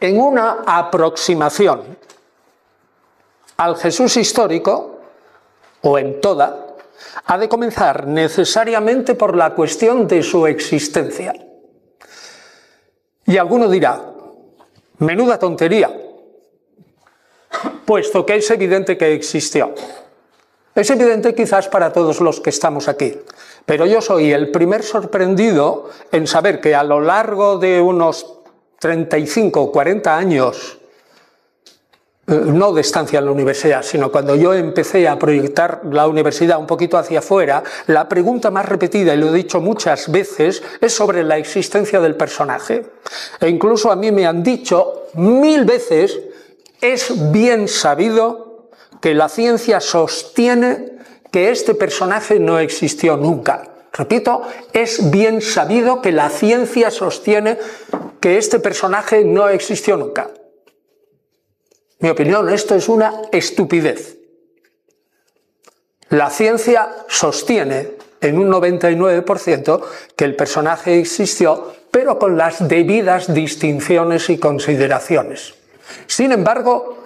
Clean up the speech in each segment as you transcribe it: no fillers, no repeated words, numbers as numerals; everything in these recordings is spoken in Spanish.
en una aproximación al Jesús histórico, o en toda, ha de comenzar necesariamente por la cuestión de su existencia. Y alguno dirá, menuda tontería, puesto que es evidente que existió. Es evidente quizás para todos los que estamos aquí, pero yo soy el primer sorprendido en saber que a lo largo de unos 35 o 40 años, no de estancia en la universidad, sino cuando yo empecé a proyectar la universidad un poquito hacia afuera, la pregunta más repetida, y lo he dicho muchas veces, es sobre la existencia del personaje. E incluso a mí me han dicho 1000 veces, es bien sabido que la ciencia sostiene que este personaje no existió nunca. Repito, es bien sabido que la ciencia sostiene que este personaje no existió nunca. Mi opinión, esto es una estupidez. La ciencia sostiene en un 99% que el personaje existió, pero con las debidas distinciones y consideraciones. Sin embargo,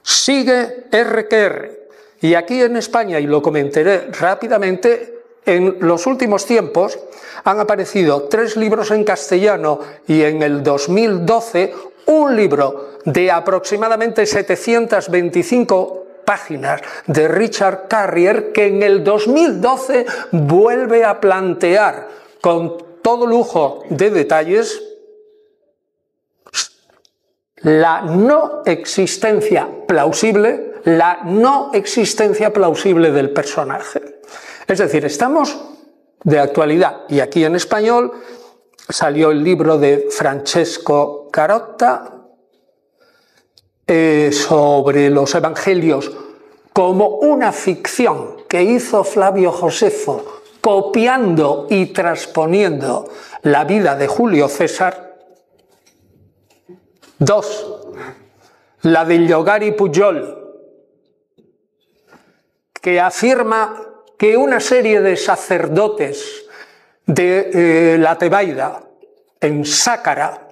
sigue R que R. Y aquí en España, y lo comentaré rápidamente, en los últimos tiempos han aparecido 3 libros en castellano y en el 2012 un libro de aproximadamente 725 páginas de Richard Carrier que en el 2012 vuelve a plantear con todo lujo de detalles la no existencia plausible del personaje. Es decir, estamos de actualidad, y aquí en español salió el libro de Francesco Carotta sobre los evangelios como una ficción que hizo Flavio Josefo copiando y transponiendo la vida de Julio César. 2. La de Llogari Pujol, que afirma que una serie de sacerdotes de la Tebaida en Sácara,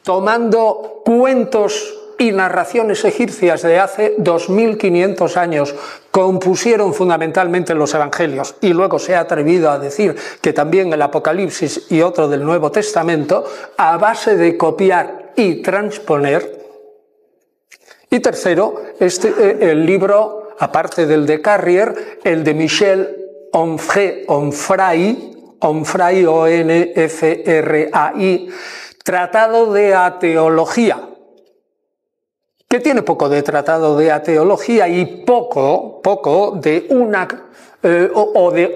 tomando cuentos y narraciones egipcias de hace 2500 años, compusieron fundamentalmente los evangelios, y luego se ha atrevido a decir que también el Apocalipsis y otro del Nuevo Testamento, a base de copiar y transponer. Y tercero, el libro, aparte del de Carrier, el de Michel Onfray, O-N-F-R-A-I, Tratado de Ateología, que tiene poco de tratado de ateología y poco de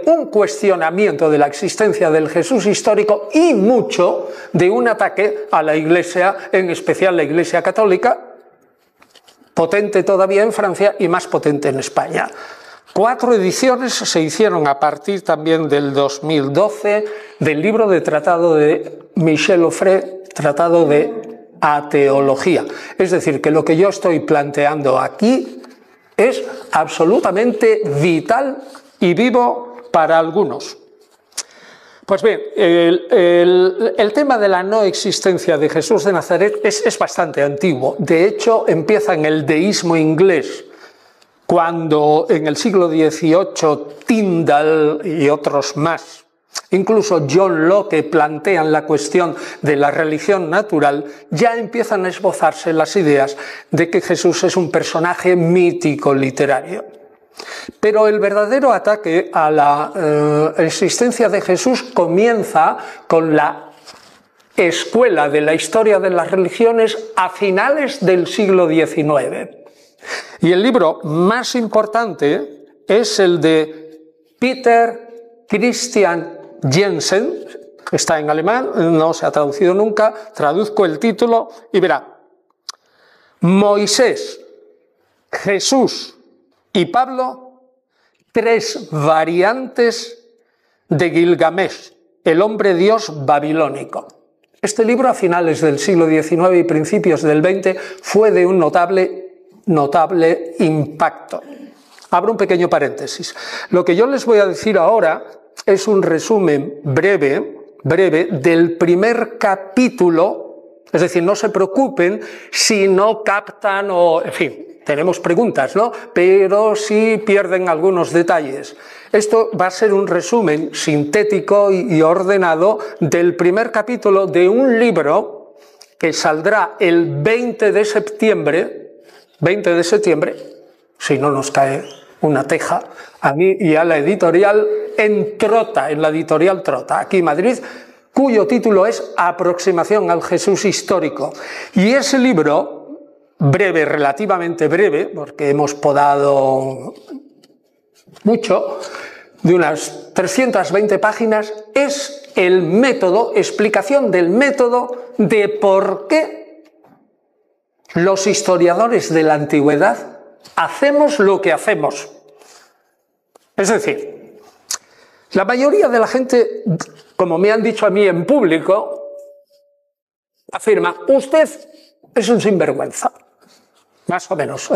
un cuestionamiento de la existencia del Jesús histórico, y mucho de un ataque a la Iglesia, en especial la Iglesia católica, potente todavía en Francia y más potente en España. 4 ediciones se hicieron a partir también del 2012 del libro de tratado de Michel Onfray, Tratado de Ateología. Es decir, que lo que yo estoy planteando aquí es absolutamente vital y vivo para algunos. Pues bien, el tema de la no existencia de Jesús de Nazaret es bastante antiguo. De hecho, empieza en el deísmo inglés, cuando en el siglo XVIII Tyndall y otros más, incluso John Locke, plantean la cuestión de la religión natural, ya empiezan a esbozarse las ideas de que Jesús es un personaje mítico literario. Pero el verdadero ataque a la existencia de Jesús comienza con la escuela de la historia de las religiones a finales del siglo XIX. Y el libro más importante es el de Peter Christian Jensen, que está en alemán, no se ha traducido nunca, traduzco el título y verá: Moisés, Jesús y Pablo, 3 variantes de Gilgamesh, el hombre dios babilónico. Este libro, a finales del siglo XIX y principios del XX, fue de un notable impacto. Abro un pequeño paréntesis. Lo que yo les voy a decir ahora es un resumen breve del primer capítulo Es decir, no se preocupen si no captan o, en fin, tenemos preguntas, ¿no? Pero si pierden algunos detalles. Esto va a ser un resumen sintético y ordenado del primer capítulo de un libro que saldrá el 20 de septiembre, si no nos cae una teja, a mí y a la editorial en Trota, en la editorial Trota, aquí en Madrid, cuyo título es Aproximación al Jesús histórico. Y ese libro, breve, relativamente breve, porque hemos podado mucho, de unas 320 páginas, es el método, explicación del método de por qué los historiadores de la antigüedad hacemos lo que hacemos. Es decir, la mayoría de la gente, como me han dicho a mí en público, afirma, usted es un sinvergüenza, más o menos,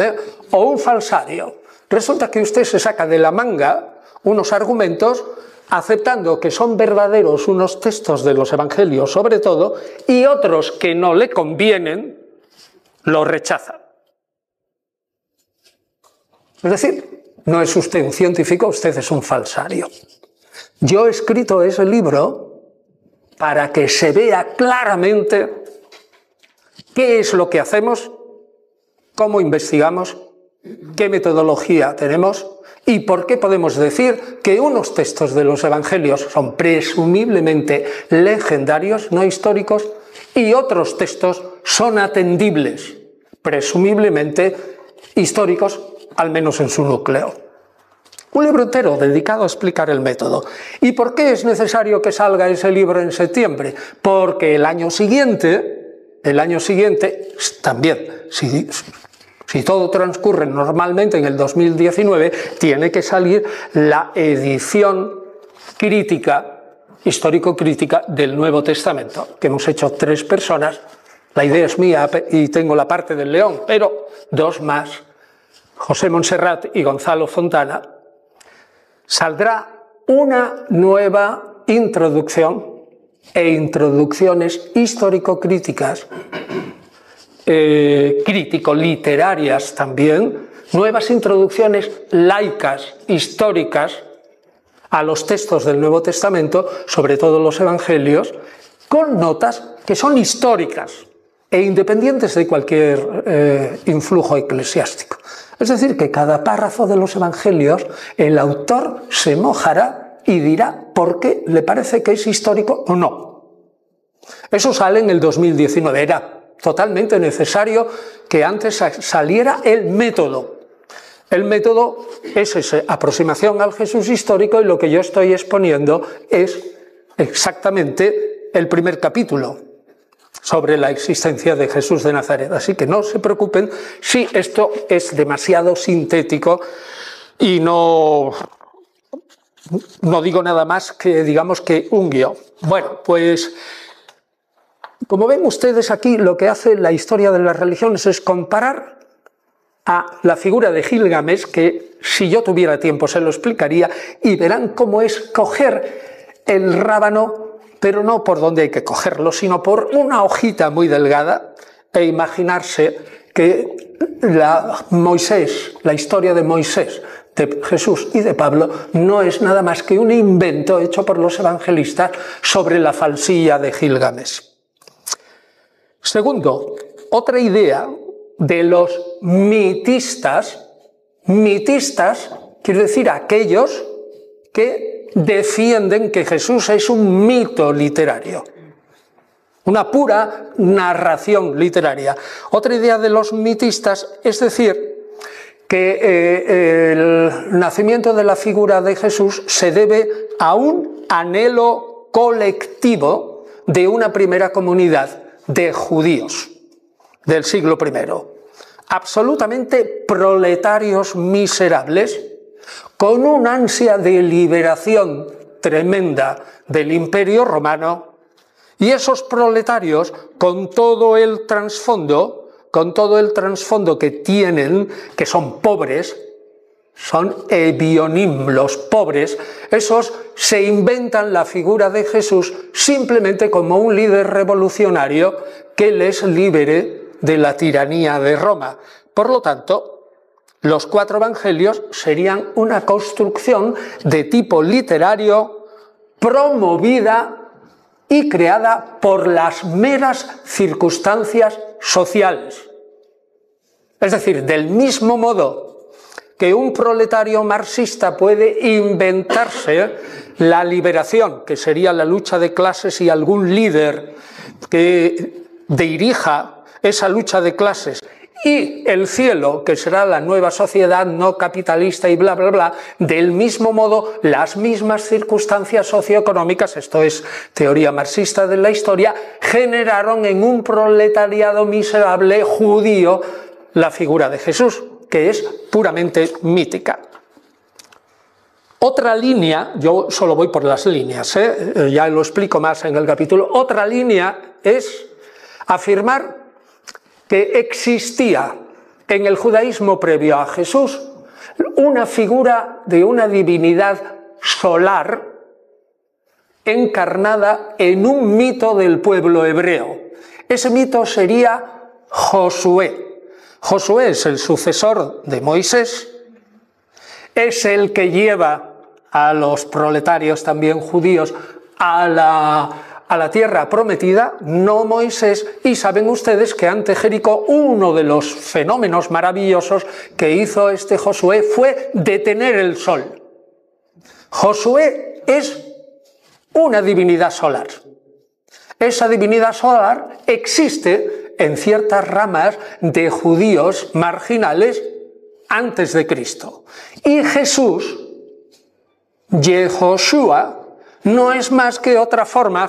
o un falsario. Resulta que usted se saca de la manga unos argumentos aceptando que son verdaderos unos textos de los evangelios sobre todo y otros que no le convienen, los rechaza. Es decir, no es usted un científico, usted es un falsario. Yo he escrito ese libro para que se vea claramente qué es lo que hacemos, cómo investigamos, qué metodología tenemos y por qué podemos decir que unos textos de los evangelios son presumiblemente legendarios, no históricos, y otros textos son atendibles, presumiblemente históricos, al menos en su núcleo. Un libro entero dedicado a explicar el método. ¿Y por qué es necesario que salga ese libro en septiembre? Porque el año siguiente también, si todo transcurre normalmente en el 2019, tiene que salir la edición crítica, histórico-crítica del Nuevo Testamento, que hemos hecho 3 personas. La idea es mía y tengo la parte del León, pero 2 más, José Montserrat y Gonzalo Fontana. Saldrá una nueva introducción e introducciones histórico-críticas, crítico-literarias también, nuevas introducciones laicas, históricas, a los textos del Nuevo Testamento, sobre todo los Evangelios, con notas que son históricas e independientes de cualquier influjo eclesiástico. Es decir, que cada párrafo de los Evangelios, el autor se mojará y dirá por qué le parece que es histórico o no. Eso sale en el 2019, era totalmente necesario que antes saliera el método. El método es esa aproximación al Jesús histórico y lo que yo estoy exponiendo es exactamente el primer capítulo sobre la existencia de Jesús de Nazaret. Así que no se preocupen si esto es demasiado sintético y no digo nada más que, digamos, que un guión. Bueno, pues como ven ustedes aquí, lo que hace la historia de las religiones es comparar a la figura de Gilgamesh, que si yo tuviera tiempo se lo explicaría, y verán cómo es coger el rábano, pero no por donde hay que cogerlo, sino por una hojita muy delgada, e imaginarse que la historia de Moisés, de Jesús y de Pablo, no es nada más que un invento hecho por los evangelistas sobre la falsilla de Gilgamesh. Segundo, otra idea de los mitistas quiere decir aquellos que defienden que Jesús es un mito literario, una pura narración literaria. Otra idea de los mitistas es decir que el nacimiento de la figura de Jesús se debe a un anhelo colectivo de una primera comunidad de judíos del siglo I, absolutamente proletarios miserables, con una ansia de liberación tremenda del Imperio Romano, y esos proletarios, con todo el trasfondo que tienen, que son pobres, son ebionim, los pobres. Esos se inventan la figura de Jesús simplemente como un líder revolucionario que les libere de la tiranía de Roma. Por lo tanto, los 4 evangelios serían una construcción de tipo literario promovida y creada por las meras circunstancias sociales. Es decir, del mismo modo que un proletario marxista puede inventarse la liberación, que sería la lucha de clases, y algún líder que dirija esa lucha de clases, y el cielo, que será la nueva sociedad no capitalista y bla, bla, bla, del mismo modo, las mismas circunstancias socioeconómicas, esto es teoría marxista de la historia, generaron en un proletariado miserable judío la figura de Jesús, que es puramente mítica. Otra línea, yo solo voy por las líneas, ya lo explico más en el capítulo, otra línea es afirmar que existía en el judaísmo previo a Jesús una figura de una divinidad solar encarnada en un mito del pueblo hebreo. Ese mito sería Josué. Josué es el sucesor de Moisés, es el que lleva a los proletarios también judíos a la tierra prometida, no Moisés, y saben ustedes que ante Jericó uno de los fenómenos maravillosos que hizo este Josué fue detener el sol. Josué es una divinidad solar. Esa divinidad solar existe en ciertas ramas de judíos marginales antes de Cristo. Y Jesús, Yehoshua, no es más que otra forma,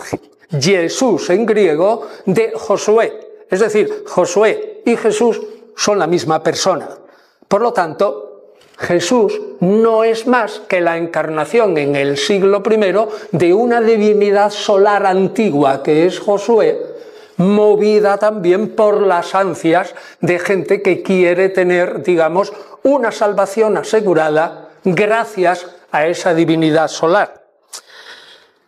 Jesús en griego, de Josué. Es decir, Josué y Jesús son la misma persona. Por lo tanto, Jesús no es más que la encarnación en el siglo I de una divinidad solar antigua que es Josué, movida también por las ansias de gente que quiere tener, digamos, una salvación asegurada gracias a esa divinidad solar.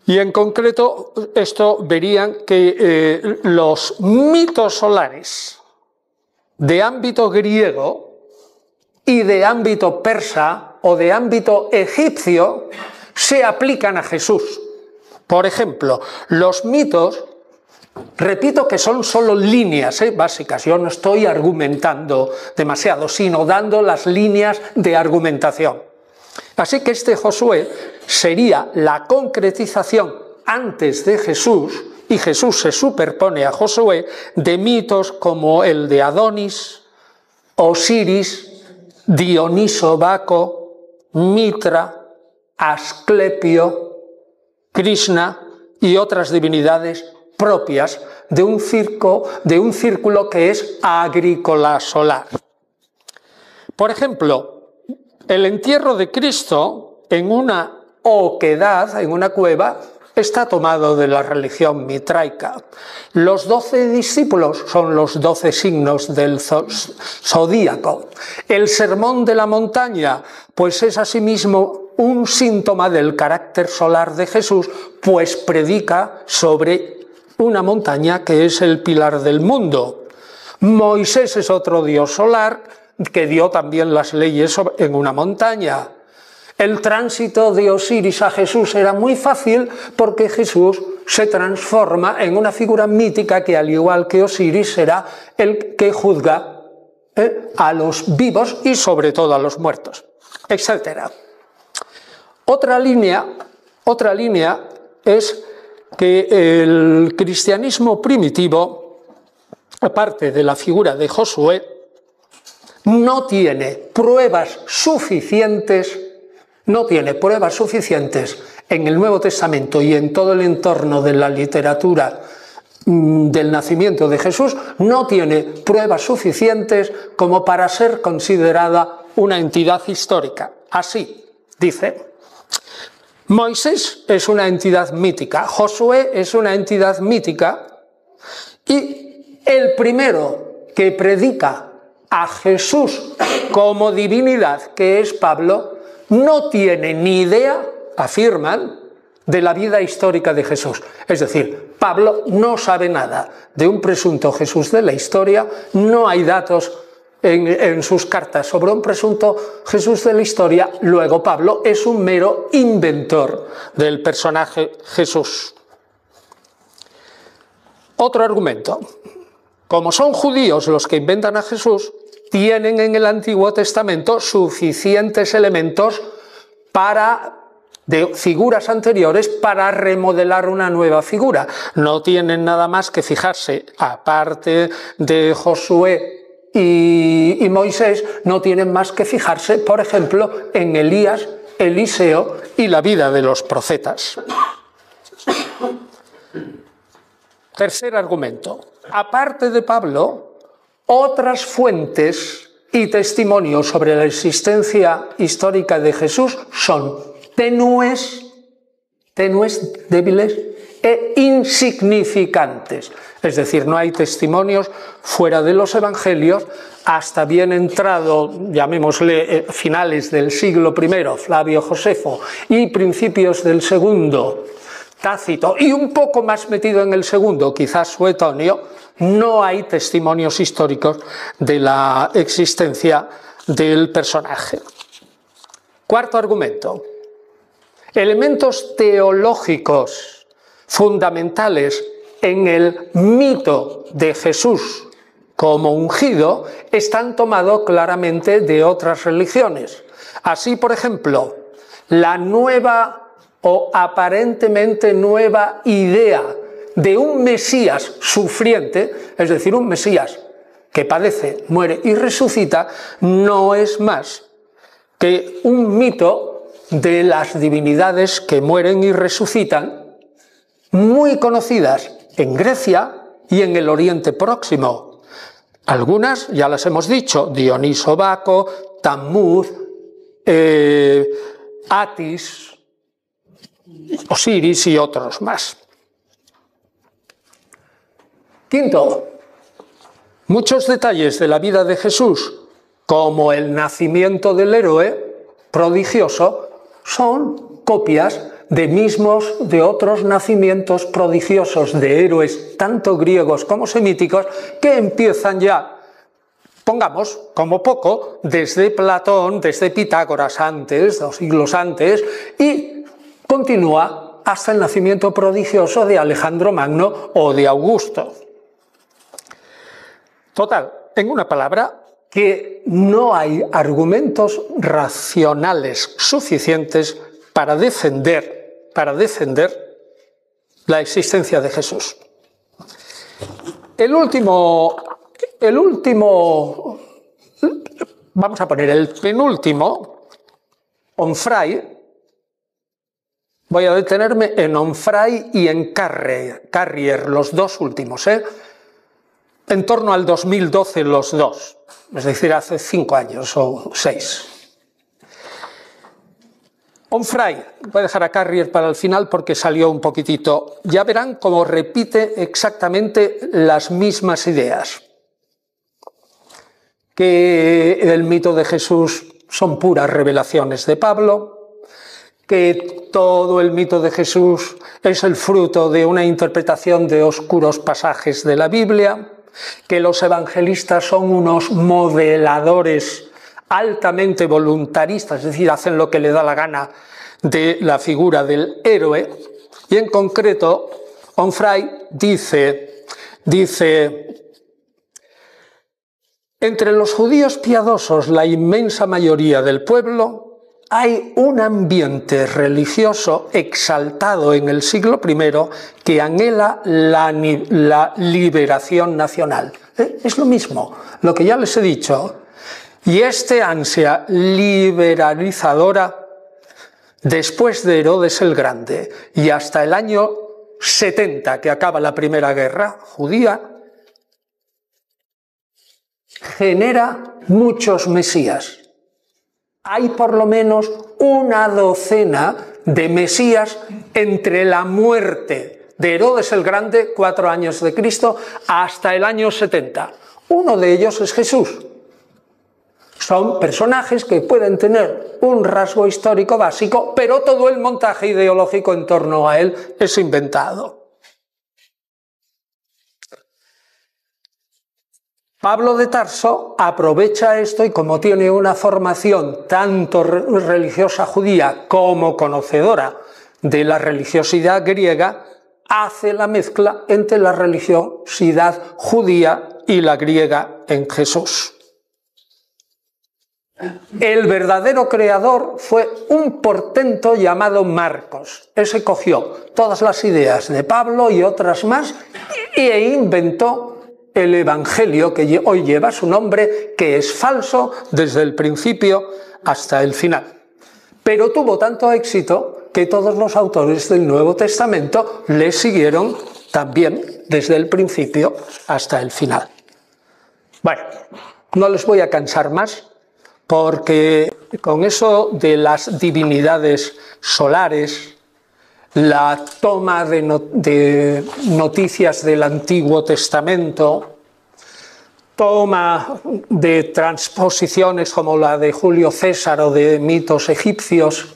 Y en concreto, esto verían que los mitos solares de ámbito griego y de ámbito persa o de ámbito egipcio se aplican a Jesús. Por ejemplo, los mitos, repito que son solo líneas básicas, yo no estoy argumentando demasiado, sino dando las líneas de argumentación. Así que este Josué sería la concretización antes de Jesús, y Jesús se superpone a Josué, de mitos como el de Adonis, Osiris, Dioniso Baco, Mitra, Asclepio, Krishna y otras divinidades propias de un círculo que es agrícola solar. Por ejemplo, el entierro de Cristo en una oquedad, en una cueva, está tomado de la religión mitraica. Los 12 discípulos son los 12 signos del zodíaco. El sermón de la montaña, pues es asimismo un síntoma del carácter solar de Jesús, pues predica sobre una montaña que es el pilar del mundo. Moisés es otro dios solar que dio también las leyes en una montaña. El tránsito de Osiris a Jesús era muy fácil porque Jesús se transforma en una figura mítica que, al igual que Osiris, será el que juzga a los vivos y sobre todo a los muertos, etc. Otra línea es que el cristianismo primitivo, aparte de la figura de Josué, no tiene pruebas suficientes en el Nuevo Testamento y en todo el entorno de la literatura del nacimiento de Jesús, no tiene pruebas suficientes como para ser considerada una entidad histórica. Así dice: Moisés es una entidad mítica, Josué es una entidad mítica, y el primero que predica a Jesús como divinidad que es Pablo, no tiene ni idea, afirman, de la vida histórica de Jesús. Es decir, Pablo no sabe nada de un presunto Jesús de la historia, no hay datos en sus cartas sobre un presunto Jesús de la historia. Luego Pablo es un mero inventor del personaje Jesús. Otro argumento: como son judíos los que inventan a Jesús, tienen en el Antiguo Testamento suficientes elementos de figuras anteriores para remodelar una nueva figura. No tienen nada más que fijarse, aparte de Josué y Moisés, no tienen más que fijarse, por ejemplo, en Elías, Eliseo y la vida de los profetas. Tercer argumento: aparte de Pablo, otras fuentes y testimonios sobre la existencia histórica de Jesús son tenues, débiles e insignificantes. Es decir, no hay testimonios fuera de los evangelios hasta bien entrado, llamémosle finales del siglo I, Flavio Josefo, y principios del segundo, Tácito, y un poco más metido en el segundo, quizás Suetonio, no hay testimonios históricos de la existencia del personaje. Cuarto argumento: elementos teológicos fundamentales en el mito de Jesús como ungido están tomados claramente de otras religiones. Así, por ejemplo, la nueva o aparentemente nueva idea de un Mesías sufriente, es decir, un Mesías que padece, muere y resucita, no es más que un mito de las divinidades que mueren y resucitan, muy conocidas en Grecia y en el Oriente Próximo. Algunas ya las hemos dicho: Dioniso Baco, Tammuz, Atis, Osiris y otros más. Quinto, muchos detalles de la vida de Jesús, como el nacimiento del héroe prodigioso, son copias de otros nacimientos prodigiosos de héroes, tanto griegos como semíticos, que empiezan ya, pongamos, como poco, desde Platón, desde Pitágoras antes, 2 siglos antes, y continúa hasta el nacimiento prodigioso de Alejandro Magno o de Augusto. Total, en una palabra, que no hay argumentos racionales suficientes para defender la existencia de Jesús. El último, vamos a poner el penúltimo, Onfray. Voy a detenerme en Onfray y en Carrier, los dos últimos, en torno al 2012 los dos, es decir, hace 5 años o 6. Onfray, voy a dejar a Carrier para el final porque salió un poquitito. Ya verán cómo repite exactamente las mismas ideas. Que el mito de Jesús son puras revelaciones de Pablo, que todo el mito de Jesús es el fruto de una interpretación de oscuros pasajes de la Biblia, que los evangelistas son unos modeladores altamente voluntaristas, es decir, hacen lo que le da la gana de la figura del héroe. Y en concreto, Onfray dice: entre los judíos piadosos, la inmensa mayoría del pueblo, hay un ambiente religioso exaltado en el siglo I que anhela la liberación nacional. Es lo mismo, lo que ya les he dicho. Y este ansia liberalizadora, después de Herodes el Grande y hasta el año 70, que acaba la Primera Guerra Judía, genera muchos mesías. Hay por lo menos una docena de mesías entre la muerte de Herodes el Grande, 4 años de Cristo, hasta el año 70. Uno de ellos es Jesús. Son personajes que pueden tener un rasgo histórico básico, pero todo el montaje ideológico en torno a él es inventado. Pablo de Tarso aprovecha esto y como tiene una formación tanto religiosa judía como conocedora de la religiosidad griega, hace la mezcla entre la religiosidad judía y la griega en Jesús. El verdadero creador fue un portento llamado Marcos. Ese cogió todas las ideas de Pablo y otras más e inventó el Evangelio que hoy lleva su nombre, que es falso desde el principio hasta el final. Pero tuvo tanto éxito que todos los autores del Nuevo Testamento le siguieron también desde el principio hasta el final. Bueno, no les voy a cansar más, porque con eso de las divinidades solares, la toma de noticias del Antiguo Testamento, toma de transposiciones como la de Julio César o de mitos egipcios,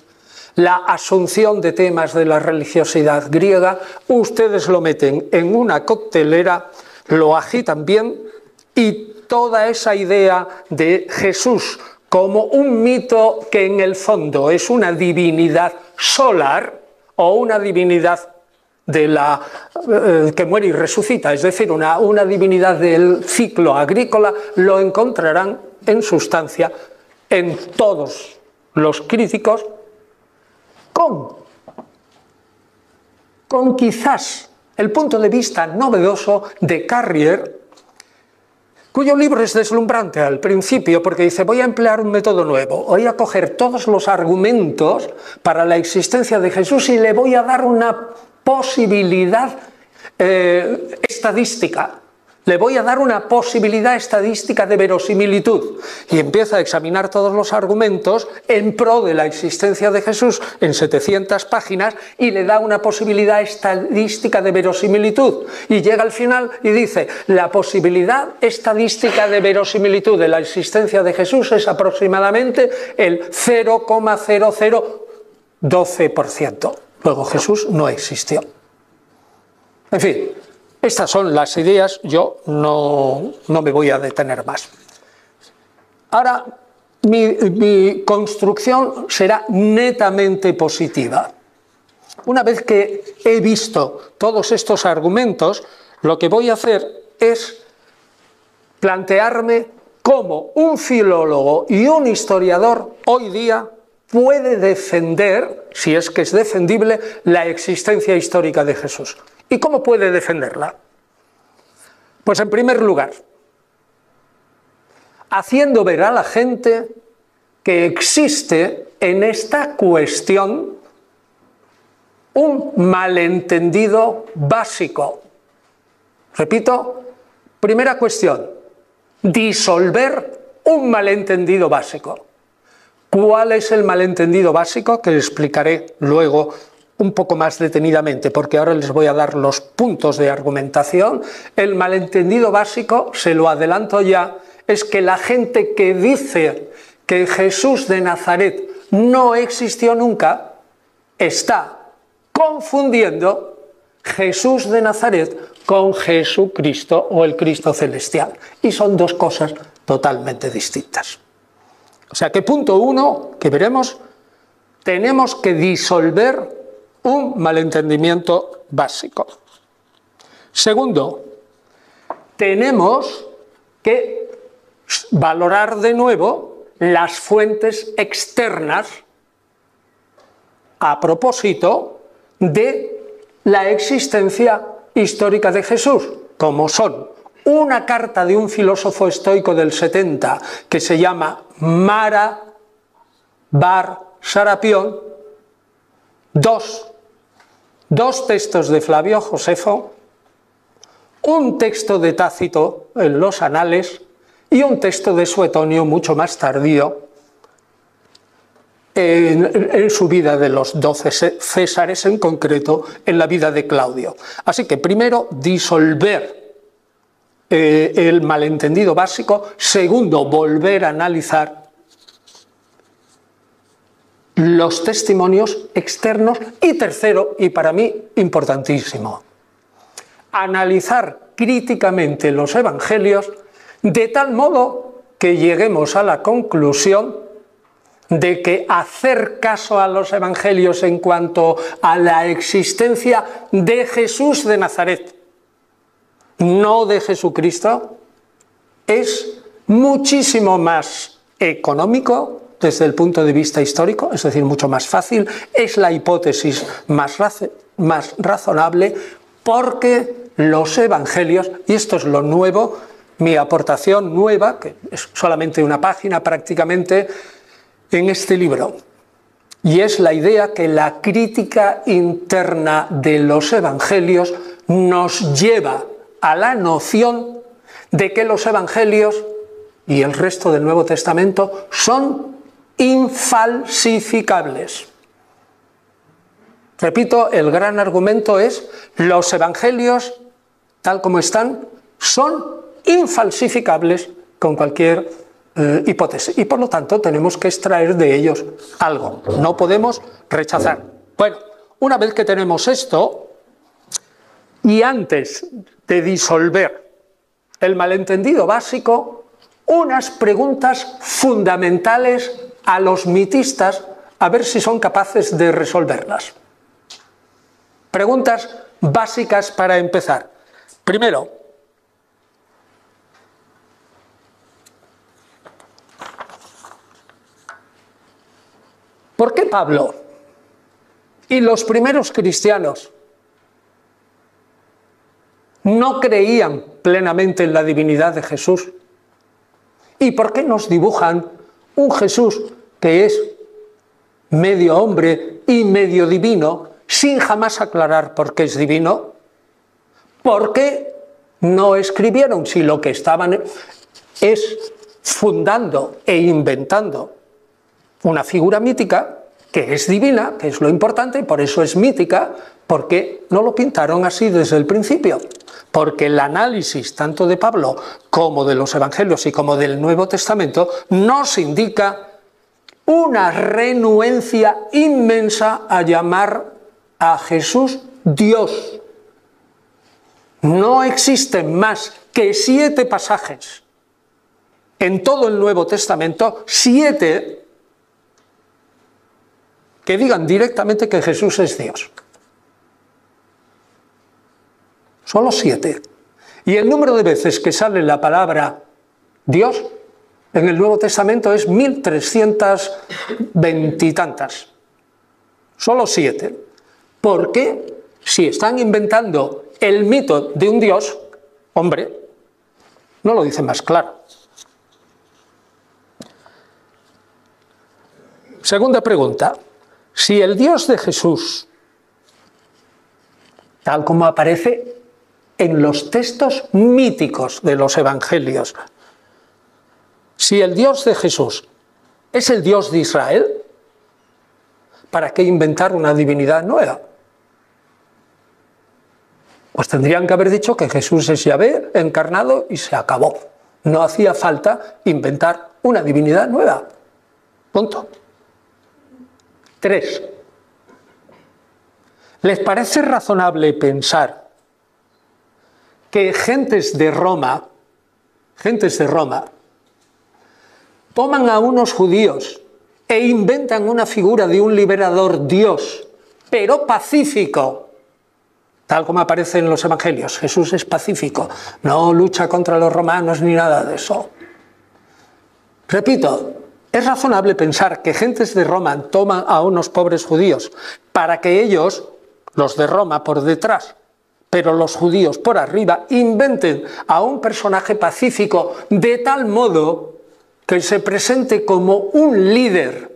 la asunción de temas de la religiosidad griega, ustedes lo meten en una coctelera, lo agitan bien y toda esa idea de Jesús como un mito que en el fondo es una divinidad solar o una divinidad que muere y resucita, es decir, una divinidad del ciclo agrícola, lo encontrarán en sustancia en todos los críticos con quizás el punto de vista novedoso de Carrier, cuyo libro es deslumbrante al principio porque dice: voy a emplear un método nuevo, voy a coger todos los argumentos para la existencia de Jesús y le voy a dar una posibilidad estadística. Le voy a dar una posibilidad estadística de verosimilitud. Y empieza a examinar todos los argumentos en pro de la existencia de Jesús en 700 páginas y le da una posibilidad estadística de verosimilitud. Y llega al final y dice: la posibilidad estadística de verosimilitud de la existencia de Jesús es aproximadamente el 0,0012%. Luego Jesús no existió. En fin. Estas son las ideas, yo no me voy a detener más. Ahora, mi construcción será netamente positiva. Una vez que he visto todos estos argumentos, lo que voy a hacer es plantearme cómo un filólogo y un historiador hoy día puede defender, si es que es defendible, la existencia histórica de Jesús. ¿Y cómo puede defenderla? Pues en primer lugar, haciendo ver a la gente que existe en esta cuestión un malentendido básico. Repito, primera cuestión, disolver un malentendido básico. ¿Cuál es el malentendido básico? Que explicaré luego un poco más detenidamente, porque ahora les voy a dar los puntos de argumentación. El malentendido básico, se lo adelanto ya, es que la gente que dice que Jesús de Nazaret no existió nunca, está confundiendo Jesús de Nazaret con Jesucristo o el Cristo celestial. Y son dos cosas totalmente distintas. O sea que punto uno, que veremos, tenemos que disolver un malentendimiento básico. Segundo, tenemos que valorar de nuevo las fuentes externas a propósito de la existencia histórica de Jesús, como son una carta de un filósofo estoico del 70 que se llama Mara Bar Sarapión, dos textos de Flavio Josefo, un texto de Tácito en los Anales y un texto de Suetonio mucho más tardío en su vida de los 12 Césares, en concreto en la vida de Claudio. Así que primero, disolver el malentendido básico. Segundo, volver a analizar los testimonios externos y tercero, y para mí importantísimo, analizar críticamente los evangelios de tal modo que lleguemos a la conclusión de que hacer caso a los evangelios en cuanto a la existencia de Jesús de Nazaret, no de Jesucristo, es muchísimo más económico desde el punto de vista histórico, es decir, mucho más fácil, es la hipótesis más razonable, porque los evangelios, y esto es lo nuevo, mi aportación nueva, que es solamente una página prácticamente en este libro, y es la idea que la crítica interna de los evangelios nos lleva a la noción de que los evangelios y el resto del Nuevo Testamento son infalsificables. Repito, el gran argumento es: los evangelios, tal como están, son infalsificables con cualquier hipótesis, y por lo tanto tenemos que extraer de ellos algo, no podemos rechazar. Bueno, una vez que tenemos esto, y antes de disolver el malentendido básico, unas preguntas fundamentales a los mitistas, a ver si son capaces de resolverlas. Preguntas básicas para empezar. Primero, ¿por qué Pablo y los primeros cristianos no creían plenamente en la divinidad de Jesús? ¿Y por qué nos dibujan un Jesús que es medio hombre y medio divino, sin jamás aclarar por qué es divino? ¿Por qué no escribieron si lo que estaban es fundando e inventando una figura mítica que es divina, que es lo importante, y por eso es mítica? ¿Por qué no lo pintaron así desde el principio? Porque el análisis tanto de Pablo como de los evangelios y como del Nuevo Testamento nos indica una renuencia inmensa a llamar a Jesús Dios. No existen más que 7 pasajes en todo el Nuevo Testamento, 7 que digan directamente que Jesús es Dios. Solo 7. Y el número de veces que sale la palabra Dios en el Nuevo Testamento es 1320 y tantas. Solo 7. ¿Por qué? Si están inventando el mito de un Dios, hombre, no lo dicen más claro. Segunda pregunta. Si el Dios de Jesús, tal como aparece en los textos míticos de los evangelios, si el Dios de Jesús es el Dios de Israel, ¿para qué inventar una divinidad nueva? Pues tendrían que haber dicho que Jesús es Yahvé encarnado y se acabó. No hacía falta inventar una divinidad nueva. Punto. 3. ¿Les parece razonable pensar que gentes de Roma toman a unos judíos e inventan una figura de un liberador Dios, pero pacífico, tal como aparece en los evangelios? Jesús es pacífico, no lucha contra los romanos ni nada de eso. Repito, ¿es razonable pensar que gentes de Roma toman a unos pobres judíos para que ellos, los de Roma por detrás, pero los judíos por arriba, inventen a un personaje pacífico de tal modo que se presente como un líder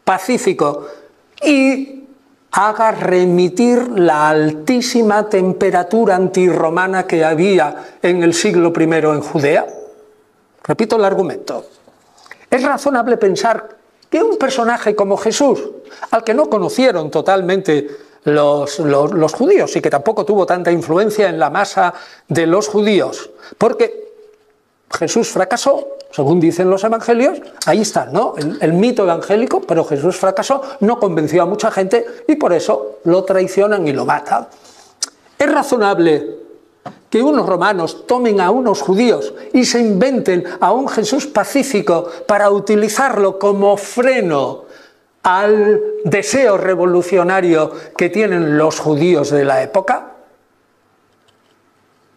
pacífico y haga remitir la altísima temperatura antirromana que había en el siglo I en Judea? Repito el argumento. ¿Es razonable pensar que un personaje como Jesús, al que no conocieron totalmente los judíos y que tampoco tuvo tanta influencia en la masa de los judíos, porque Jesús fracasó, según dicen los evangelios, ahí está, ¿no? El mito evangélico, pero Jesús fracasó, no convenció a mucha gente y por eso lo traicionan y lo matan. Es razonable que unos romanos tomen a unos judíos y se inventen a un Jesús pacífico para utilizarlo como freno al deseo revolucionario que tienen los judíos de la época.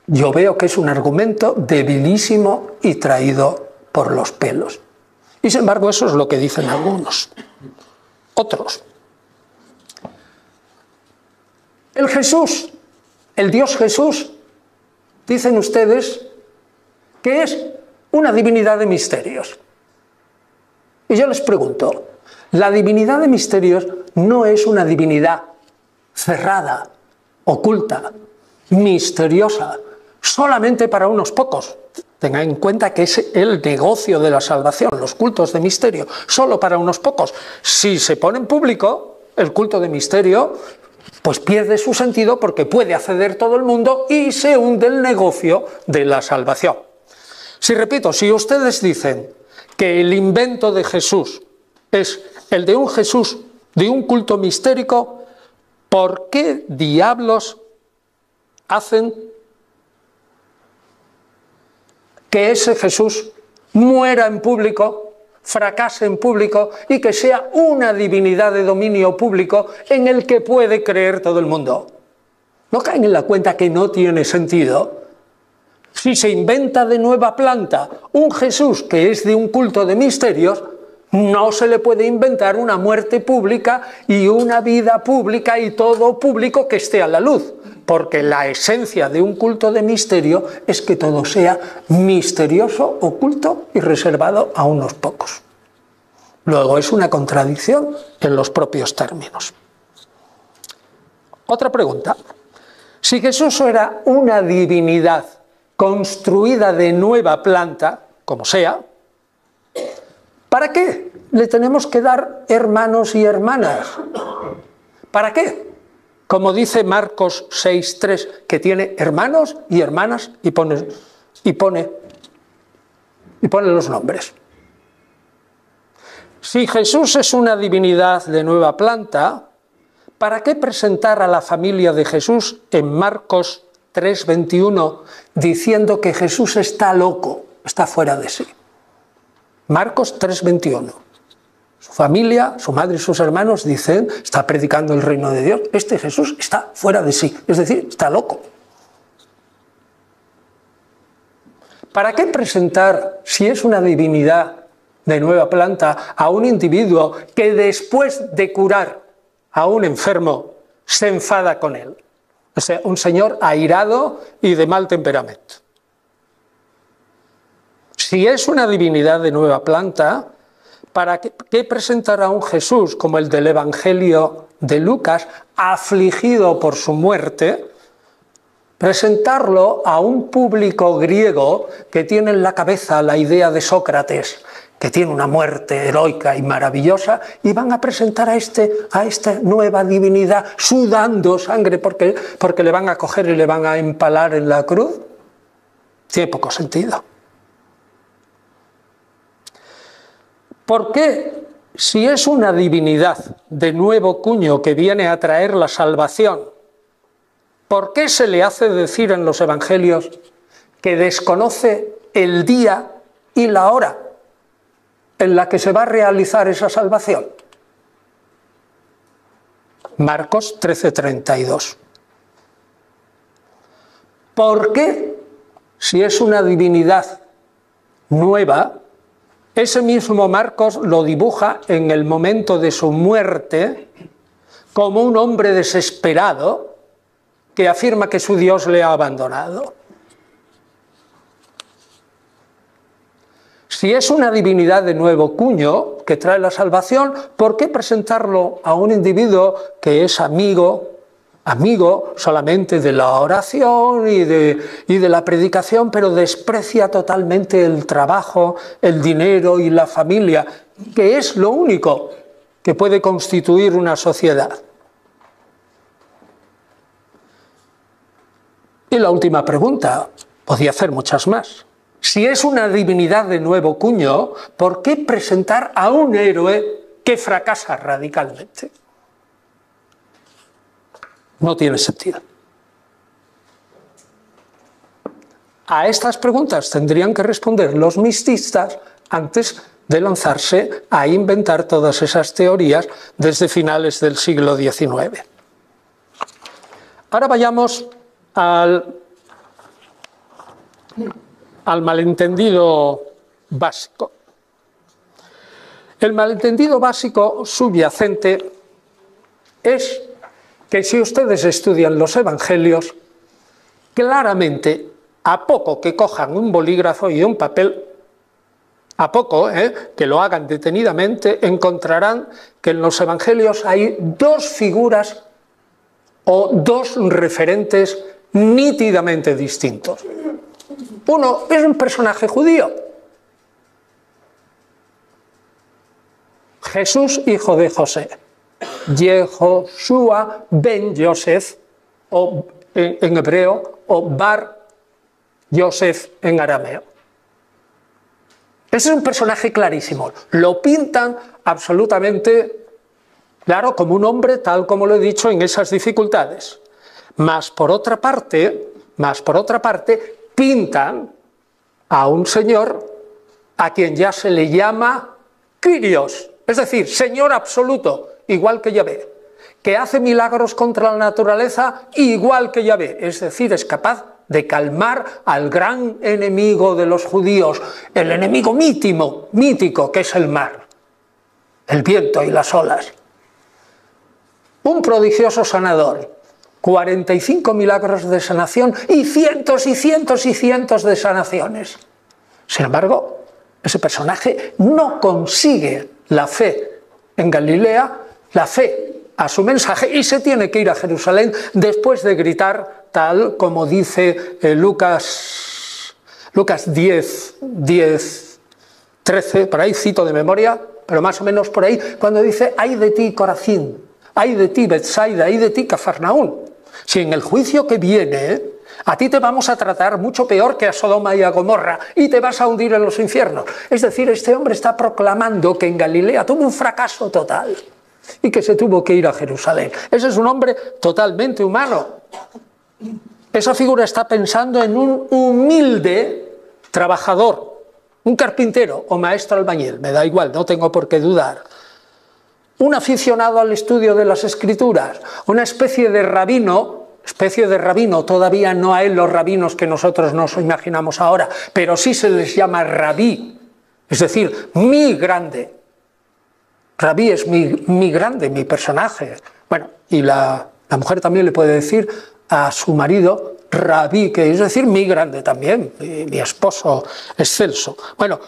Yo veo que es un argumento debilísimo y traído por los pelos. Y sin embargo, eso es lo que dicen algunos. Otros. El Jesús, el Dios Jesús, dicen ustedes que es una divinidad de misterios. Y yo les pregunto, la divinidad de misterios no es una divinidad cerrada, oculta, misteriosa, solamente para unos pocos. Tengan en cuenta que es el negocio de la salvación, los cultos de misterio, solo para unos pocos. Si se pone en público el culto de misterio, pues pierde su sentido porque puede acceder todo el mundo y se hunde el negocio de la salvación. Si repito, si ustedes dicen que el invento de Jesús es el de un Jesús, de un culto mistérico, ¿por qué diablos hacen que ese Jesús muera en público, fracase en público y que sea una divinidad de dominio público en el que puede creer todo el mundo? ¿No caen en la cuenta que no tiene sentido? Si se inventa de nueva planta un Jesús que es de un culto de misterios, no se le puede inventar una muerte pública y una vida pública y todo público que esté a la luz, porque la esencia de un culto de misterio es que todo sea misterioso, oculto y reservado a unos pocos. Luego es una contradicción en los propios términos. Otra pregunta. Si Jesús era una divinidad construida de nueva planta, como sea, ¿para qué le tenemos que dar hermanos y hermanas? ¿Para qué? Como dice Marcos 6:3, que tiene hermanos y hermanas y pone los nombres. Si Jesús es una divinidad de nueva planta, ¿para qué presentar a la familia de Jesús en Marcos 3:21 diciendo que Jesús está loco, está fuera de sí? Marcos 3:21. Su familia, su madre y sus hermanos dicen, está predicando el reino de Dios, este Jesús está fuera de sí, es decir, está loco. ¿Para qué presentar, si es una divinidad de nueva planta, a un individuo que después de curar a un enfermo se enfada con él? O sea, un señor airado y de mal temperamento. Si es una divinidad de nueva planta, ¿para qué presentar a un Jesús como el del Evangelio de Lucas, afligido por su muerte? Presentarlo a un público griego que tiene en la cabeza la idea de Sócrates, que tiene una muerte heroica y maravillosa, y van a presentar a esta nueva divinidad sudando sangre porque le van a coger y le van a empalar en la cruz. Tiene poco sentido. ¿Por qué, si es una divinidad de nuevo cuño que viene a traer la salvación, por qué se le hace decir en los evangelios que desconoce el día y la hora en la que se va a realizar esa salvación? Marcos 13:32. ¿Por qué, si es una divinidad nueva, ese mismo Marcos lo dibuja en el momento de su muerte como un hombre desesperado que afirma que su Dios le ha abandonado? Si es una divinidad de nuevo cuño que trae la salvación, ¿por qué presentarlo a un individuo que es amigo solamente de la oración y de la predicación, pero desprecia totalmente el trabajo, el dinero y la familia, que es lo único que puede constituir una sociedad? Y la última pregunta, podía hacer muchas más. Si es una divinidad de nuevo cuño, ¿por qué presentar a un héroe que fracasa radicalmente? No tiene sentido. A estas preguntas tendrían que responder los mististas antes de lanzarse a inventar todas esas teorías desde finales del siglo XIX. Ahora vayamos al malentendido básico. El malentendido básico subyacente es que si ustedes estudian los evangelios, claramente, a poco que cojan un bolígrafo y un papel, a poco que lo hagan detenidamente, encontrarán que en los evangelios hay dos figuras o dos referentes nítidamente distintos. Uno es un personaje judío, Jesús, hijo de José, Yehoshua ben Yosef, o en hebreo, o Bar Yosef en arameo. Ese es un personaje clarísimo, lo pintan absolutamente claro como un hombre, tal como lo he dicho, en esas dificultades. Mas por otra parte, pintan a un señor a quien ya se le llama Kyrios, es decir, Señor absoluto, igual que Yahvé, que hace milagros contra la naturaleza igual que Yahvé, es decir, es capaz de calmar al gran enemigo de los judíos, el enemigo mítico que es el mar, el viento y las olas. Un prodigioso sanador, 45 milagros de sanación y cientos y cientos y cientos de sanaciones. Sin embargo, ese personaje no consigue la fe en Galilea, la fe a su mensaje, y se tiene que ir a Jerusalén después de gritar, tal como dice Lucas 10, 13, por ahí cito de memoria, pero más o menos por ahí, cuando dice: ay de ti, Corazín, ay de ti, Betsaida, ay de ti, Cafarnaún. Si en el juicio que viene a ti te vamos a tratar mucho peor que a Sodoma y a Gomorra y te vas a hundir en los infiernos. Es decir, este hombre está proclamando que en Galilea tuvo un fracaso total y que se tuvo que ir a Jerusalén. Ese es un hombre totalmente humano. Esa figura está pensando en un humilde trabajador, un carpintero o maestro albañil, me da igual, no tengo por qué dudar. Un aficionado al estudio de las Escrituras, una especie de rabino, todavía no hay los rabinos que nosotros nos imaginamos ahora, pero sí se les llama rabí, es decir, mi grande. Rabí es mi grande, mi personaje. Bueno, y la mujer también le puede decir a su marido rabí, que es decir, mi grande también, mi esposo excelso. Bueno,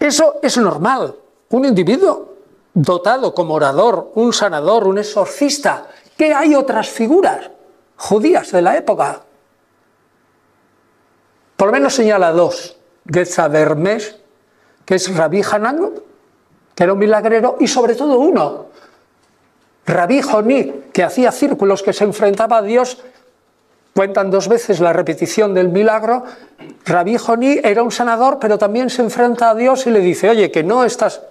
eso es normal. Un individuo dotado como orador, un sanador, un exorcista, que hay otras figuras judías de la época. Por lo menos señala dos: Getza Hermes, que es Rabí Hanan, que era un milagrero, y sobre todo uno, Rabí Joní, que hacía círculos, que se enfrentaba a Dios. Cuentan dos veces la repetición del milagro. Rabí Joní era un sanador, pero también se enfrenta a Dios y le dice: oye, que no estás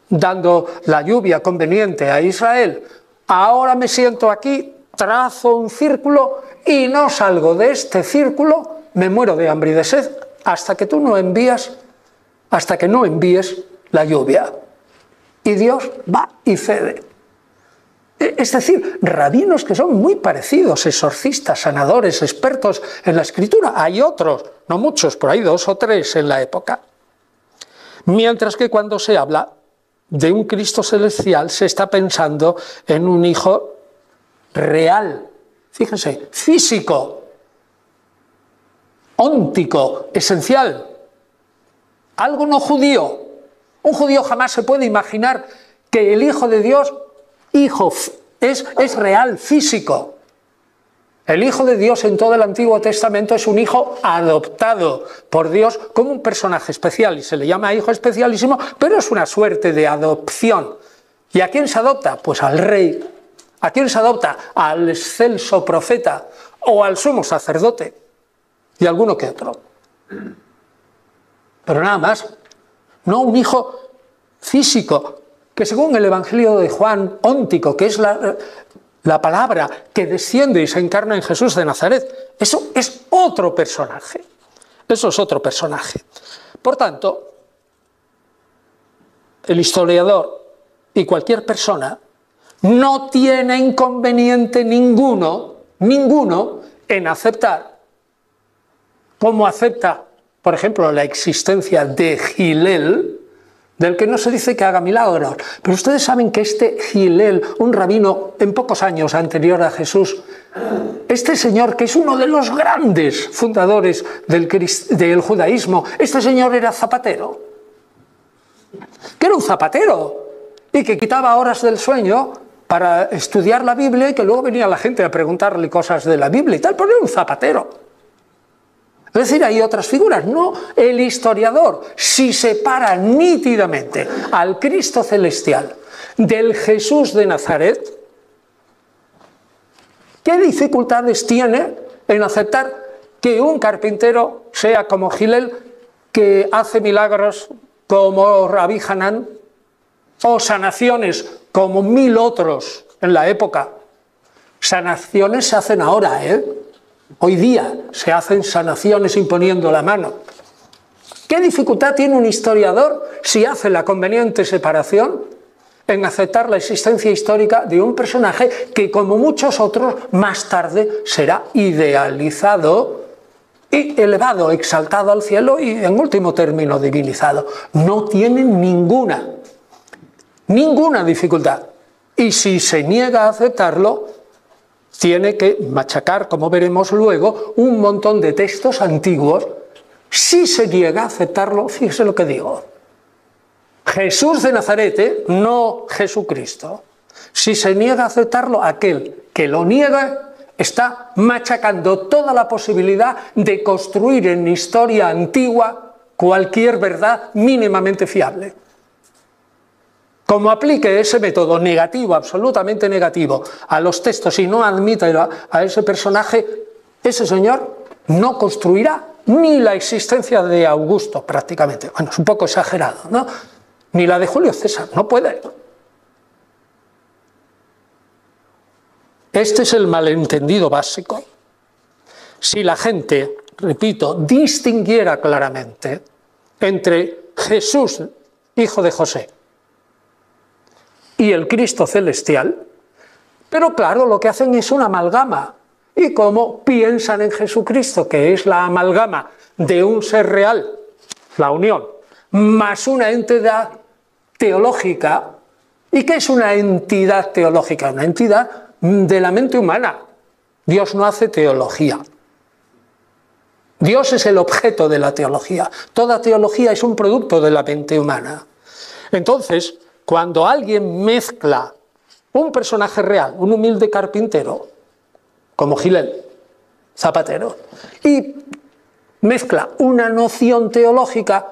dando la lluvia conveniente a Israel, ahora me siento aquí, trazo un círculo y no salgo de este círculo, me muero de hambre y de sed hasta que tú no envíes la lluvia. Y Dios va y cede. Es decir, rabinos que son muy parecidos, exorcistas, sanadores, expertos en la Escritura. Hay otros, no muchos, por ahí 2 o 3 en la época. Mientras que cuando se habla de un Cristo celestial se está pensando en un hijo real, fíjense, físico, óntico, esencial, algo no judío. Un judío jamás se puede imaginar que el Hijo de Dios, es real, físico. El Hijo de Dios en todo el Antiguo Testamento es un hijo adoptado por Dios como un personaje especial, y se le llama hijo especialísimo, pero es una suerte de adopción. ¿Y a quién se adopta? Pues al rey. ¿A quién se adopta? Al excelso profeta o al sumo sacerdote y alguno que otro. Pero nada más, no un hijo físico, que según el Evangelio de Juan, óntico, que es la palabra que desciende y se encarna en Jesús de Nazaret. Eso es otro personaje. Eso es otro personaje. Por tanto, el historiador y cualquier persona no tiene inconveniente ninguno en aceptar, como acepta, por ejemplo, la existencia de Gilel, del que no se dice que haga milagros. Pero ustedes saben que este Gilel, un rabino en pocos años anterior a Jesús, este señor, que es uno de los grandes fundadores del judaísmo, este señor era zapatero. Que era un zapatero y que quitaba horas del sueño para estudiar la Biblia y que luego venía la gente a preguntarle cosas de la Biblia y tal, pero era un zapatero. Es decir, hay otras figuras. No, el historiador, si separa nítidamente al Cristo celestial del Jesús de Nazaret, ¿qué dificultades tiene en aceptar que un carpintero sea como Gilel, que hace milagros como Rabí Hanán, o sanaciones como 1000 otros en la época? Sanaciones se hacen ahora, Hoy día se hacen sanaciones imponiendo la mano. ¿Qué dificultad tiene un historiador si hace la conveniente separación en aceptar la existencia histórica de un personaje que, como muchos otros, más tarde será idealizado y elevado, exaltado al cielo y, en último término, divinizado? No tienen ninguna dificultad. Y si se niega a aceptarlo, tiene que machacar, como veremos luego, un montón de textos antiguos. Si se niega a aceptarlo, fíjese lo que digo. Jesús de Nazaret, no Jesucristo. Si se niega a aceptarlo, aquel que lo niega está machacando toda la posibilidad de construir en historia antigua cualquier verdad mínimamente fiable. Como aplique ese método negativo, absolutamente negativo, a los textos y no admita a ese personaje, ese señor no construirá ni la existencia de Augusto, prácticamente. Bueno, es un poco exagerado, ¿no? Ni la de Julio César, no puede. Este es el malentendido básico. Si la gente, repito, distinguiera claramente entre Jesús, hijo de José, y el Cristo celestial, pero claro, lo que hacen es una amalgama. Y como piensan en Jesucristo, que es la amalgama de un ser real, la unión, más una entidad teológica. ¿Y qué es una entidad teológica? Una entidad de la mente humana. Dios no hace teología. Dios es el objeto de la teología. Toda teología es un producto de la mente humana. Entonces, cuando alguien mezcla un personaje real, un humilde carpintero, como Gilel, zapatero, y mezcla una noción teológica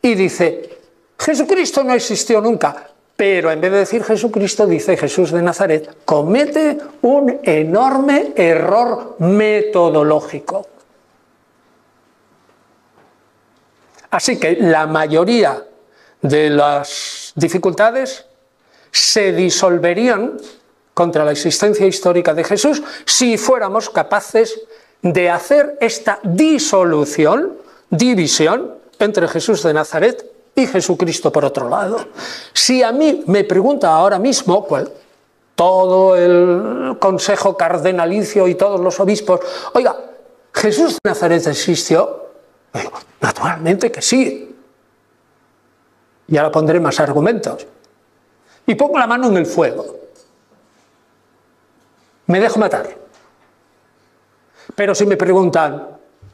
y dice, Jesucristo no existió nunca, pero en vez de decir Jesucristo, dice Jesús de Nazaret, comete un enorme error metodológico. Así que la mayoría de las dificultades se disolverían contra la existencia histórica de Jesús si fuéramos capaces de hacer esta división entre Jesús de Nazaret y Jesucristo por otro lado. Si a mí me pregunta ahora mismo todo el consejo cardenalicio y todos los obispos, oiga, ¿Jesús de Nazaret existió? Digo, naturalmente que sí. Y ahora pondré más argumentos. Y pongo la mano en el fuego. Me dejo matar. Pero si me preguntan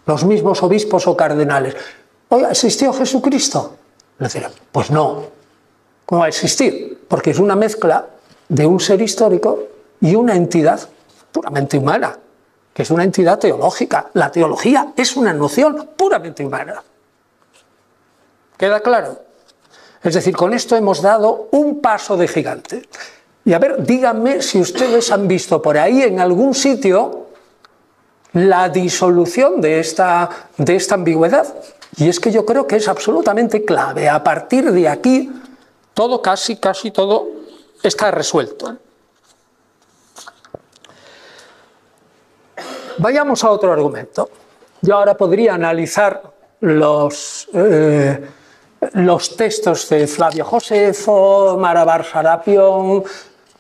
los mismos obispos o cardenales, oiga, ¿existió Jesucristo? Le dirán, pues no. ¿Cómo va a existir? Porque es una mezcla de un ser histórico y una entidad puramente humana, que es una entidad teológica. La teología es una noción puramente humana. ¿Queda claro? Es decir, con esto hemos dado un paso de gigante. Y a ver, díganme si ustedes han visto por ahí en algún sitio la disolución de esta ambigüedad. Y es que yo creo que es absolutamente clave. A partir de aquí, todo, casi todo, está resuelto. Vayamos a otro argumento. Yo ahora podría analizar los textos de Flavio Josefo, Marabar Sarapión.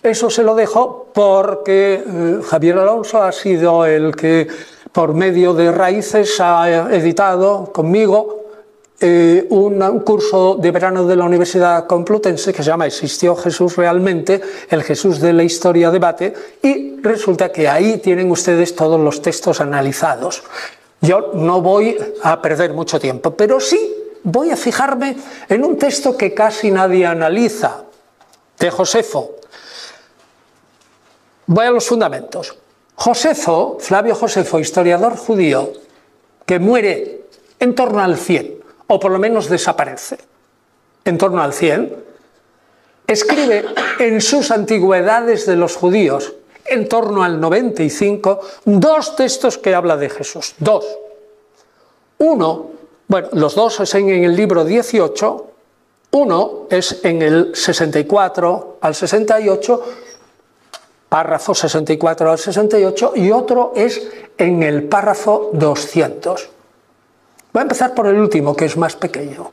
Eso se lo dejo porque Javier Alonso ha sido el que, por medio de Raíces, ha editado conmigo un curso de verano de la Universidad Complutense que se llama ¿Existió Jesús realmente? El Jesús de la Historia Debate, y resulta que ahí tienen ustedes todos los textos analizados. Yo no voy a perder mucho tiempo, pero sí voy a fijarme en un texto que casi nadie analiza, de Josefo. Voy a los fundamentos. Josefo, Flavio Josefo, historiador judío, que muere en torno al 100, o por lo menos desaparece en torno al 100, escribe en sus Antigüedades de los Judíos, en torno al 95, dos textos que habla de Jesús. Dos. Uno, bueno, los dos es en el libro 18, uno es en el 64 al 68, párrafo 64 al 68, y otro es en el párrafo 200. Voy a empezar por el último, que es más pequeño.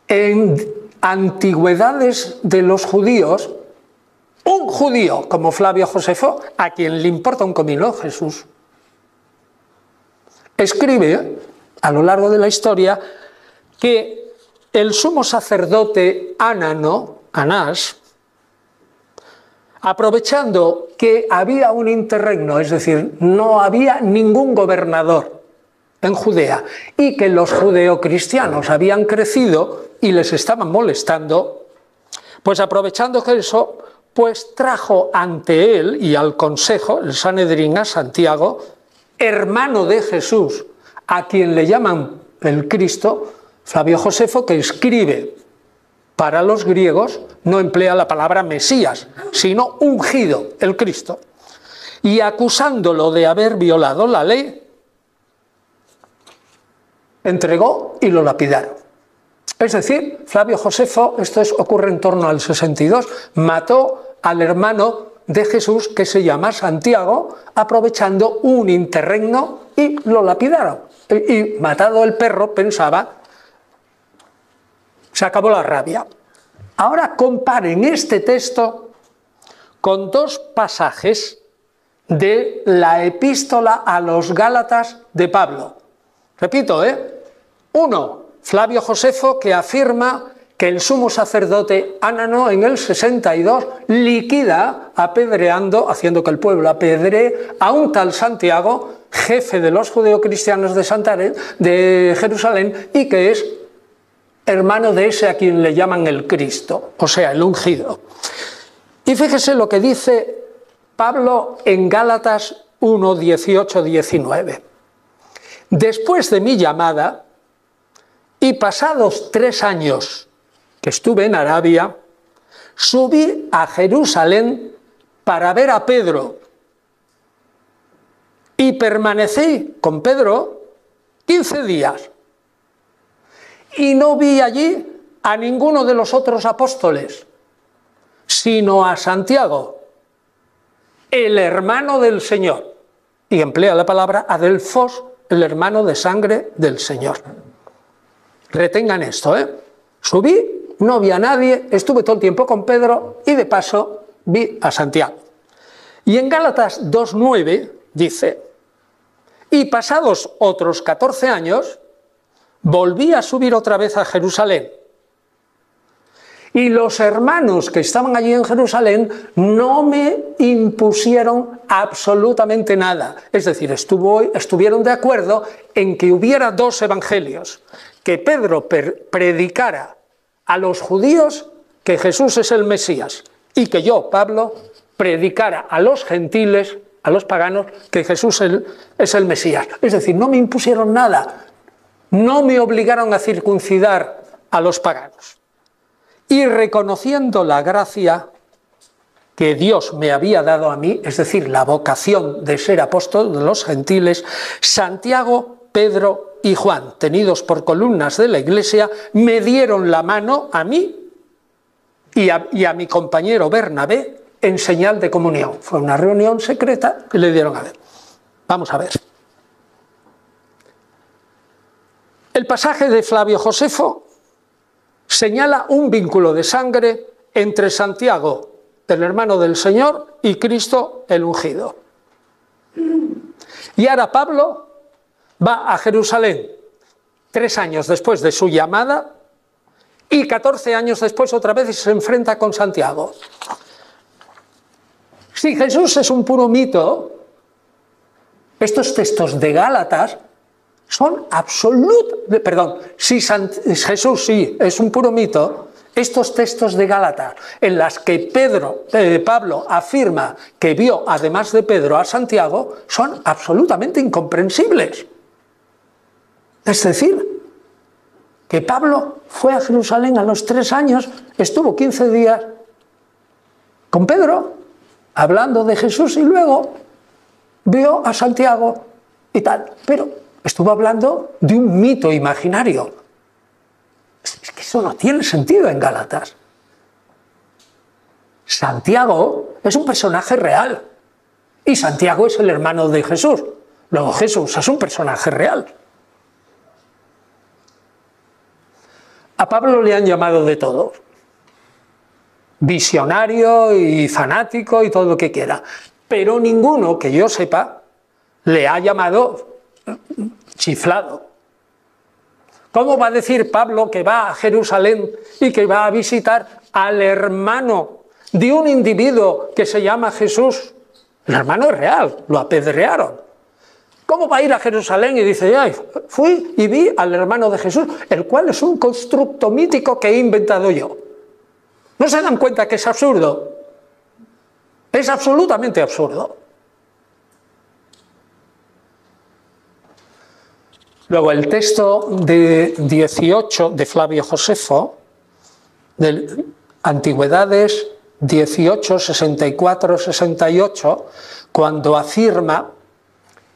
En Antigüedades de los Judíos, un judío como Flavio Josefo, a quien le importa un comino Jesús, escribe a lo largo de la historia que el sumo sacerdote Anás, aprovechando que había un interregno, es decir, no había ningún gobernador en Judea y que los judeocristianos habían crecido y les estaban molestando, pues aprovechando que eso, pues trajo ante él y al consejo, el Sanedrín, a Santiago, hermano de Jesús, a quien le llaman el Cristo. Flavio Josefo, que escribe para los griegos, no emplea la palabra Mesías, sino ungido, el Cristo, y acusándolo de haber violado la ley, entregó y lo lapidaron. Es decir, Flavio Josefo, ocurre en torno al 62, mató al hermano de Jesús, que se llama Santiago, aprovechando un interregno, y lo lapidaron. Y matado el perro, pensaba, se acabó la rabia. Ahora comparen este texto con dos pasajes de la epístola a los Gálatas de Pablo. Repito, uno, Flavio Josefo, que afirma que el sumo sacerdote Anano en el 62 liquida apedreando, haciendo que el pueblo apedree a un tal Santiago, jefe de los judeocristianos de Jerusalén, y que es hermano de ese a quien le llaman el Cristo, o sea, el ungido. Y fíjese lo que dice Pablo en Gálatas 1, 18, 19. Después de mi llamada, y pasados 3 años que estuve en Arabia, subí a Jerusalén para ver a Pedro, y permanecí con Pedro 15 días. Y no vi allí a ninguno de los otros apóstoles, sino a Santiago, el hermano del Señor. Y emplea la palabra adelfos, el hermano de sangre del Señor. Retengan esto, Subí, no vi a nadie, estuve todo el tiempo con Pedro y de paso vi a Santiago. Y en Gálatas 2:9 dice, y pasados otros 14 años, volví a subir otra vez a Jerusalén. Y los hermanos que estaban allí en Jerusalén no me impusieron absolutamente nada. Es decir, estuvieron de acuerdo en que hubiera 2 evangelios. Que Pedro predicara a los judíos que Jesús es el Mesías, y que yo, Pablo, predicara a los gentiles, a los paganos, que Jesús es el Mesías. Es decir, no me impusieron nada. No me obligaron a circuncidar a los paganos. Y reconociendo la gracia que Dios me había dado a mí, es decir, la vocación de ser apóstol de los gentiles, Santiago, Pedro y Juan, tenidos por columnas de la Iglesia, me dieron la mano a mí y a mi compañero Bernabé en señal de comunión. Fue una reunión secreta que le dieron a ver. Vamos a ver. El pasaje de Flavio Josefo señala un vínculo de sangre entre Santiago, el hermano del Señor, y Cristo el ungido. Y ahora Pablo va a Jerusalén 3 años después de su llamada y 14 años después otra vez se enfrenta con Santiago. Si Jesús es un puro mito, estos textos de Gálatas son si Jesús sí es un puro mito, estos textos de Gálatas en las que Pablo afirma que vio, además de Pedro, a Santiago, son absolutamente incomprensibles. Es decir, que Pablo fue a Jerusalén a los 3 años, estuvo 15 días con Pedro, hablando de Jesús, y luego vio a Santiago y tal. Pero estuvo hablando de un mito imaginario. Es que eso no tiene sentido en Gálatas. Santiago es un personaje real y Santiago es el hermano de Jesús. Luego Jesús es un personaje real. A Pablo le han llamado de todo, visionario y fanático y todo lo que quiera, pero ninguno que yo sepa le ha llamado chiflado. ¿Cómo va a decir Pablo que va a Jerusalén y que va a visitar al hermano de un individuo que se llama Jesús? El hermano es real, lo apedrearon. ¿Cómo va a ir a Jerusalén y dice, ay, fui y vi al hermano de Jesús, el cual es un constructo mítico que he inventado yo? ¿No se dan cuenta que es absurdo? Es absolutamente absurdo. Luego el texto de 18 de Flavio Josefo, de Antigüedades 18, 64, 68, cuando afirma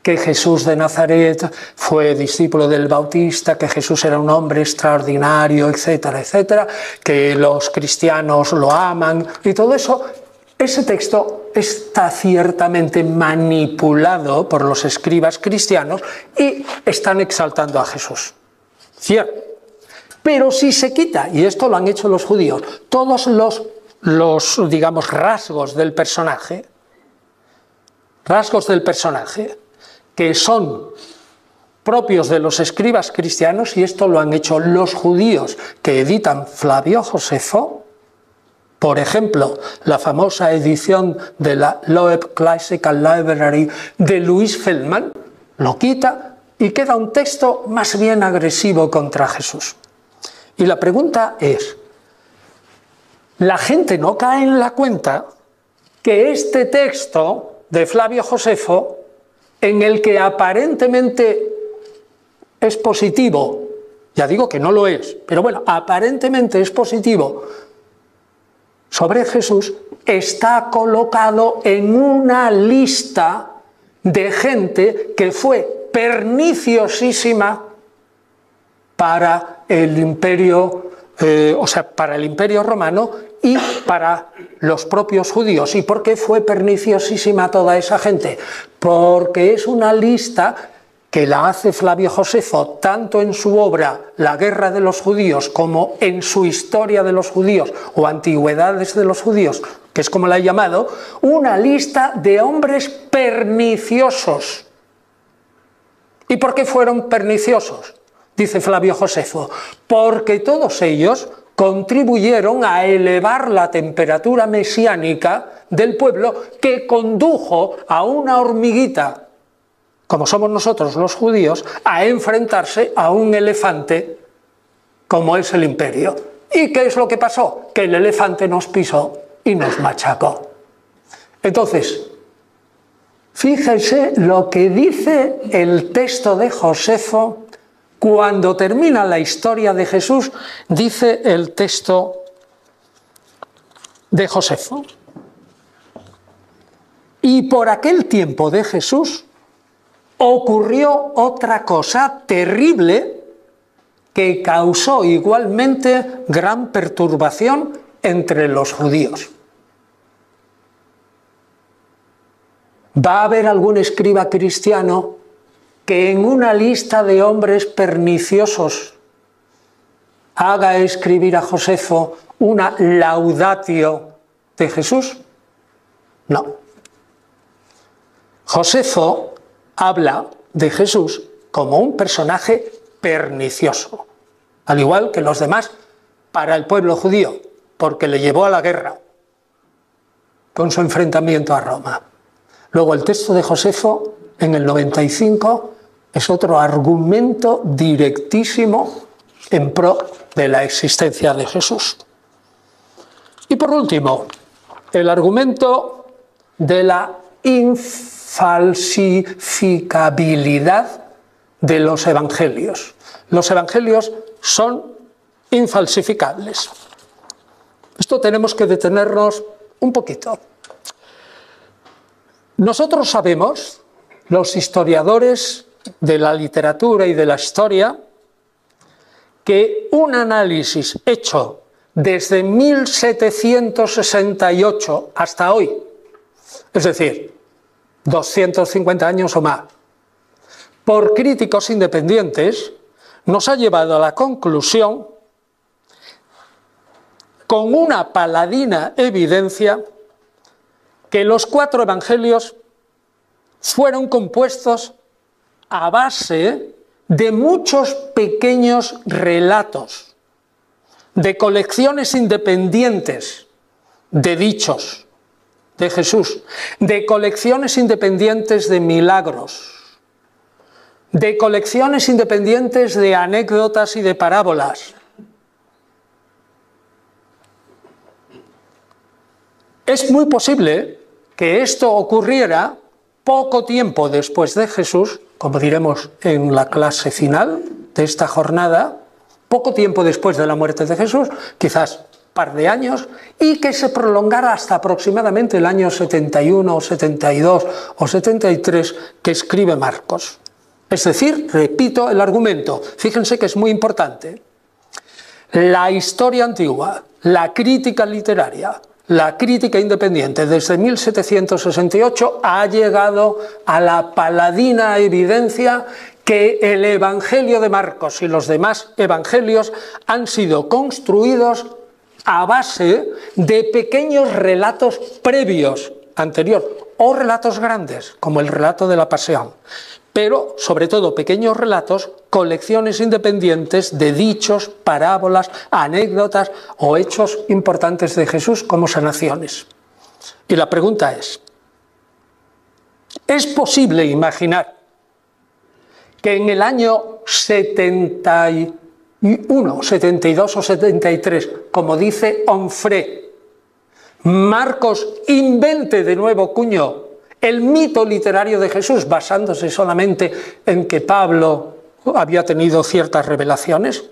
que Jesús de Nazaret fue discípulo del Bautista, que Jesús era un hombre extraordinario, etcétera, etcétera, que los cristianos lo aman y todo eso. Ese texto está ciertamente manipulado por los escribas cristianos y están exaltando a Jesús. Cierto. Pero si se quita, y esto lo han hecho los judíos, todos los digamos, rasgos del personaje, que son propios de los escribas cristianos, y esto lo han hecho los judíos que editan Flavio Josefo. Por ejemplo, la famosa edición de la Loeb Classical Library de Louis Feldman lo quita y queda un texto más bien agresivo contra Jesús. Y la pregunta es, ¿la gente no cae en la cuenta que este texto de Flavio Josefo, en el que aparentemente es positivo, ya digo que no lo es, pero bueno, aparentemente es positivo sobre Jesús, está colocado en una lista de gente que fue perniciosísima para el imperio, para el imperio romano y para los propios judíos? ¿Y por qué fue perniciosísima toda esa gente? Porque es una lista que la hace Flavio Josefo tanto en su obra La guerra de los judíos como en su Historia de los judíos o Antigüedades de los judíos, que es como la he llamado, una lista de hombres perniciosos. ¿Y por qué fueron perniciosos? Dice Flavio Josefo, porque todos ellos contribuyeron a elevar la temperatura mesiánica del pueblo, que condujo a una hormiguita, como somos nosotros los judíos, a enfrentarse a un elefante como es el imperio. ¿Y qué es lo que pasó? Que el elefante nos pisó y nos machacó. Entonces, fíjense lo que dice el texto de Josefo cuando termina la historia de Jesús. Dice el texto de Josefo: Y por aquel tiempo de Jesús ocurrió otra cosa terrible que causó igualmente gran perturbación entre los judíos. ¿Va a haber algún escriba cristiano que en una lista de hombres perniciosos haga escribir a Josefo una laudatio de Jesús? No. Josefo habla de Jesús como un personaje pernicioso, al igual que los demás para el pueblo judío, porque le llevó a la guerra con su enfrentamiento a Roma. Luego el texto de Josefo, en el 95, es otro argumento directísimo en pro de la existencia de Jesús. Y por último, el argumento de la infalsificabilidad de los evangelios. Los evangelios son infalsificables. Esto tenemos que detenernos un poquito. Nosotros sabemos, los historiadores de la literatura y de la historia, que un análisis hecho desde 1768 hasta hoy, es decir, 250 años o más, por críticos independientes, nos ha llevado a la conclusión, con una paladina evidencia, que los 4 evangelios fueron compuestos a base de muchos pequeños relatos, de colecciones independientes de dichos de Jesús, de colecciones independientes de milagros, de colecciones independientes de anécdotas y de parábolas. Es muy posible que esto ocurriera poco tiempo después de Jesús, como diremos en la clase final de esta jornada, poco tiempo después de la muerte de Jesús, quizás un par de años, y que se prolongara hasta aproximadamente el año 71 o 72 o 73 que escribe Marcos. Es decir, repito el argumento, fíjense que es muy importante. La historia antigua, la crítica literaria, la crítica independiente desde 1768 ha llegado a la paladina evidencia que el Evangelio de Marcos y los demás evangelios han sido construidos a base de pequeños relatos previos, anteriores, o relatos grandes, como el relato de la Pasión, pero sobre todo pequeños relatos, colecciones independientes de dichos, parábolas, anécdotas o hechos importantes de Jesús como sanaciones. Y la pregunta ¿es posible imaginar que en el año 71, 72 o 73, como dice Onfray, Marcos invente de nuevo cuño el mito literario de Jesús, basándose solamente en que Pablo había tenido ciertas revelaciones?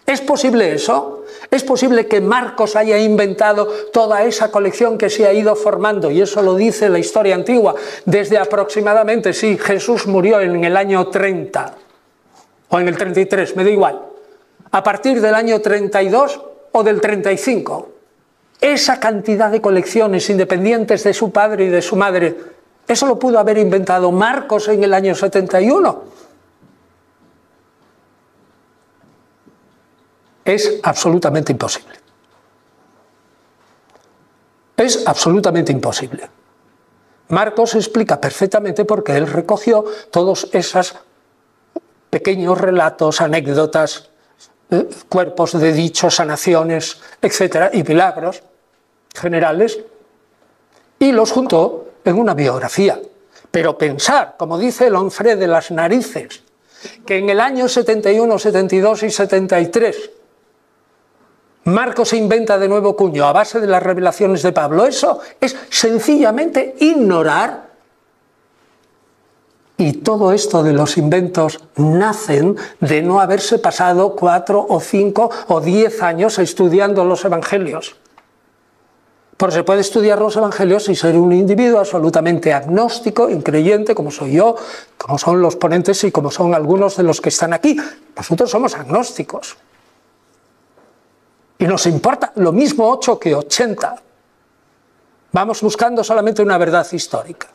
¿Es posible eso? ¿Es posible que Marcos haya inventado toda esa colección que se ha ido formando? Y eso lo dice la historia antigua, desde aproximadamente, sí, Jesús murió en el año 30, o en el 33, me da igual, a partir del año 32 o del 35. Esa cantidad de colecciones independientes de su padre y de su madre, ¿eso lo pudo haber inventado Marcos en el año 71? Es absolutamente imposible. Es absolutamente imposible. Marcos explica perfectamente por qué él recogió todos esos pequeños relatos, anécdotas, cuerpos de dichos, sanaciones, etcétera, y milagros generales, y los juntó en una biografía. Pero pensar, como dice el Onfray de las narices, que en el año 71, 72 y 73 Marcos se inventa de nuevo cuño a base de las revelaciones de Pablo, eso es sencillamente ignorar. Y todo esto de los inventos nacen de no haberse pasado 4 o 5 o 10 años estudiando los evangelios. Porque se puede estudiar los evangelios y ser un individuo absolutamente agnóstico, increyente, como soy yo, como son los ponentes y como son algunos de los que están aquí. Nosotros somos agnósticos. Y nos importa lo mismo 8 que 80. Vamos buscando solamente una verdad histórica.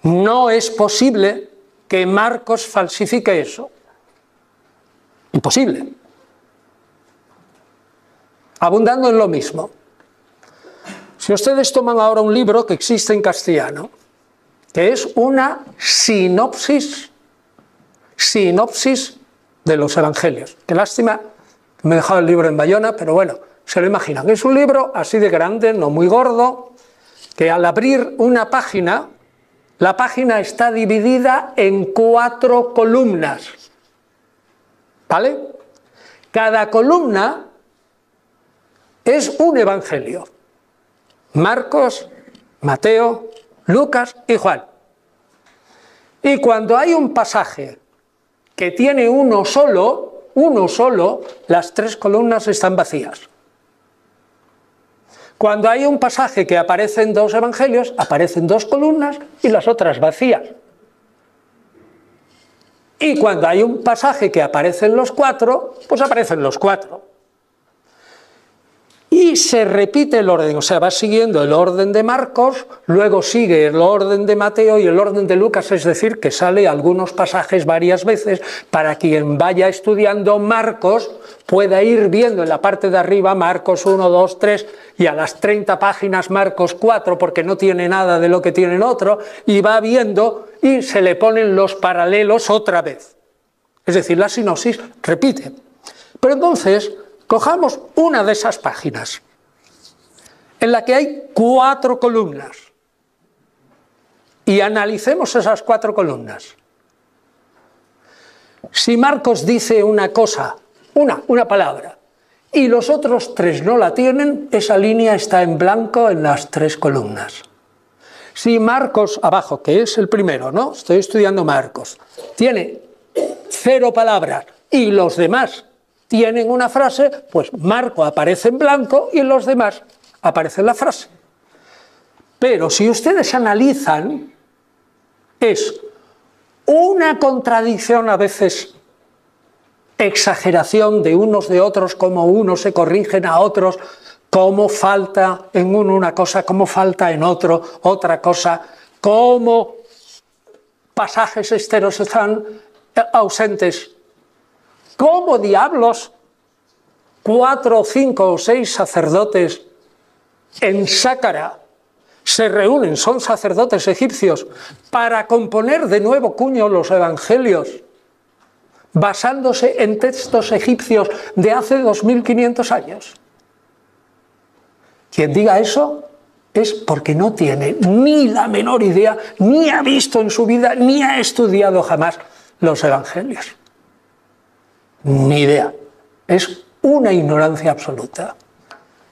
No es posible que Marcos falsifique eso. Imposible. Abundando en lo mismo. Si ustedes toman ahora un libro que existe en castellano, que es una sinopsis de los evangelios. Qué lástima, me he dejado el libro en Bayona, pero bueno, se lo imaginan. Es un libro así de grande, no muy gordo, que al abrir una página, la página está dividida en 4 columnas. ¿Vale? Cada columna es un evangelio. Marcos, Mateo, Lucas y Juan. Y cuando hay un pasaje que tiene uno solo, las 3 columnas están vacías. Cuando hay un pasaje que aparece en 2 evangelios, aparecen 2 columnas y las otras vacías. Y cuando hay un pasaje que aparece en los 4, pues aparecen los 4. Y se repite el orden, o sea, va siguiendo el orden de Marcos, luego sigue el orden de Mateo y el orden de Lucas, es decir, que sale algunos pasajes varias veces para quien vaya estudiando Marcos pueda ir viendo en la parte de arriba Marcos 1, 2, 3 y a las 30 páginas Marcos 4 porque no tiene nada de lo que tiene en otro y va viendo y se le ponen los paralelos otra vez. Es decir, la sinopsis repite. Pero entonces cojamos una de esas páginas en la que hay 4 columnas y analicemos esas 4 columnas. Si Marcos dice una cosa, una palabra, y los otros 3 no la tienen, esa línea está en blanco en las 3 columnas. Si Marcos, abajo, que es el primero, ¿no? Estoy estudiando Marcos, tiene 0 palabras y los demás tienen una frase, pues Marco aparece en blanco y en los demás aparece la frase. Pero si ustedes analizan, es una contradicción a veces, exageración de unos de otros, como unos se corrigen a otros, cómo falta en uno una cosa, cómo falta en otro otra cosa, cómo pasajes enteros están ausentes. ¿Cómo diablos 4, 5 o 6 sacerdotes en Sácara se reúnen, son sacerdotes egipcios, para componer de nuevo cuño los evangelios, basándose en textos egipcios de hace 2500 años? Quien diga eso es porque no tiene ni la menor idea, ni ha visto en su vida, ni ha estudiado jamás los evangelios. Ni idea. Es una ignorancia absoluta.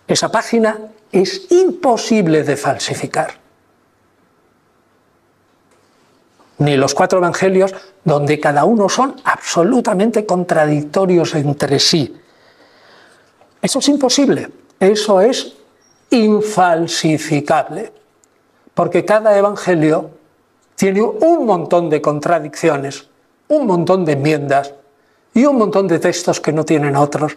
Esa página es imposible de falsificar. Ni los 4 evangelios, donde cada uno son absolutamente contradictorios entre sí. Eso es imposible. Eso es infalsificable. Porque cada evangelio tiene un montón de contradicciones, un montón de enmiendas, y un montón de textos que no tienen otros,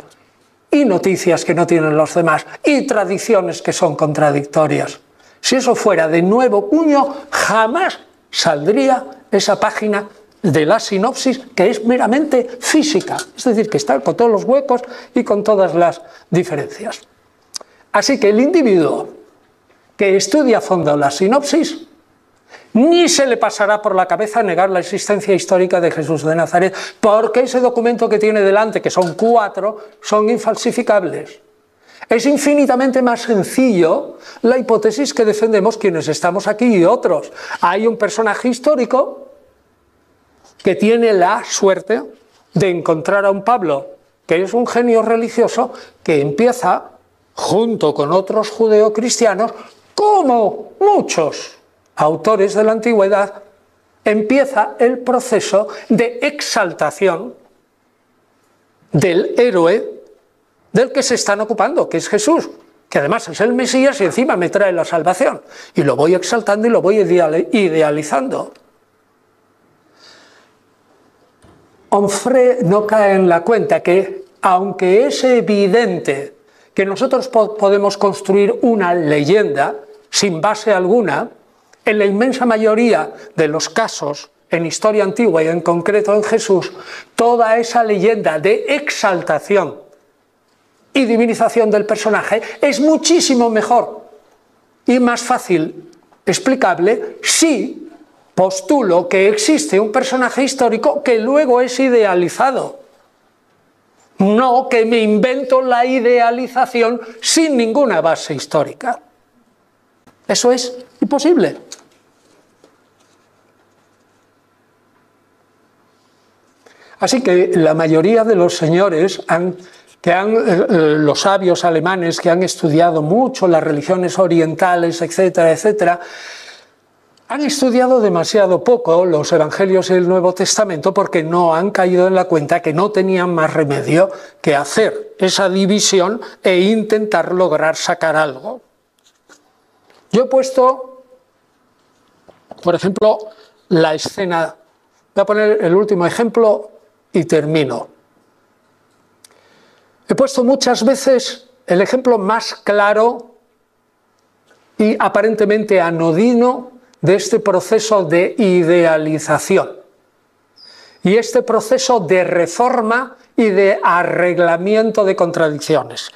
y noticias que no tienen los demás, y tradiciones que son contradictorias. Si eso fuera de nuevo cuño, jamás saldría esa página de la sinopsis, que es meramente física, es decir, que está con todos los huecos y con todas las diferencias. Así que el individuo que estudia a fondo la sinopsis, ni se le pasará por la cabeza negar la existencia histórica de Jesús de Nazaret, porque ese documento que tiene delante, que son 4, son infalsificables. Es infinitamente más sencillo la hipótesis que defendemos quienes estamos aquí y otros. Hay un personaje histórico que tiene la suerte de encontrar a un Pablo, que es un genio religioso, que empieza, junto con otros judeocristianos, como muchos autores de la antigüedad, empieza el proceso de exaltación del héroe del que se están ocupando, que es Jesús, que además es el Mesías y encima me trae la salvación. Y lo voy exaltando y lo voy idealizando. Onfray no cae en la cuenta que, aunque es evidente que nosotros podemos construir una leyenda sin base alguna, en la inmensa mayoría de los casos, en historia antigua y en concreto en Jesús, toda esa leyenda de exaltación y divinización del personaje es muchísimo mejor y más fácil explicable si postulo que existe un personaje histórico que luego es idealizado. No que me invento la idealización sin ninguna base histórica. Eso es imposible. Así que la mayoría de los señores los sabios alemanes que han estudiado mucho las religiones orientales, etcétera, etcétera, han estudiado demasiado poco los Evangelios y el Nuevo Testamento porque no han caído en la cuenta que no tenían más remedio que hacer esa división e intentar lograr sacar algo. Yo he puesto, por ejemplo, la escena. Voy a poner el último ejemplo y termino. He puesto muchas veces el ejemplo más claro y aparentemente anodino de este proceso de idealización y este proceso de reforma y de arreglamiento de contradicciones,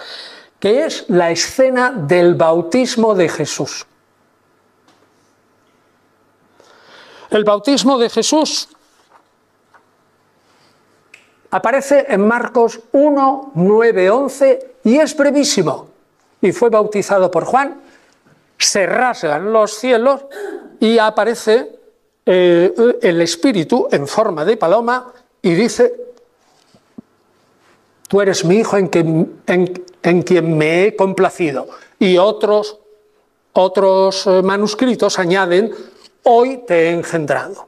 que es la escena del bautismo de Jesús. El bautismo de Jesús aparece en Marcos 1, 9, 11 y es brevísimo. Y fue bautizado por Juan, se rasgan los cielos y aparece el Espíritu en forma de paloma y dice: tú eres mi hijo en quien me he complacido. Y otros manuscritos añaden: hoy te he engendrado.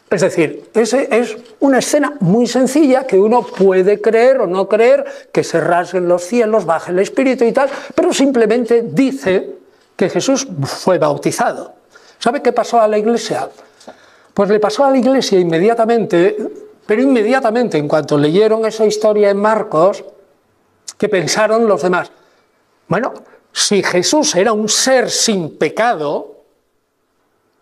Es decir, es una escena muy sencilla que uno puede creer o no creer, que se rasguen los cielos, baje el Espíritu y tal, pero simplemente dice que Jesús fue bautizado. ¿Sabe qué pasó a la Iglesia? Pues le pasó a la Iglesia inmediatamente, pero inmediatamente, en cuanto leyeron esa historia en Marcos, que pensaron los demás: bueno, si Jesús era un ser sin pecado,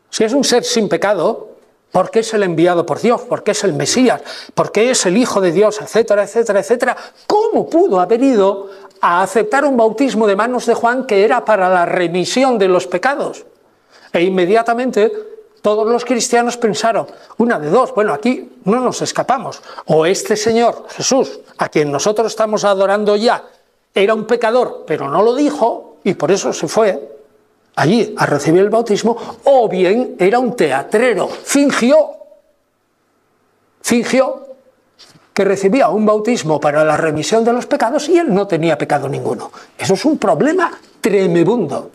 si es un ser sin pecado, ¿por qué es el enviado por Dios? ¿Por qué es el Mesías? ¿Por qué es el Hijo de Dios? Etcétera, etcétera, etcétera. ¿Cómo pudo haber ido a aceptar un bautismo de manos de Juan que era para la remisión de los pecados? E inmediatamente todos los cristianos pensaron, una de dos: bueno, aquí no nos escapamos. O este Señor, Jesús, a quien nosotros estamos adorando ya, era un pecador, pero no lo dijo, y por eso se fue allí a recibir el bautismo, o bien era un teatrero, fingió que recibía un bautismo para la remisión de los pecados y él no tenía pecado ninguno. Eso es un problema tremebundo.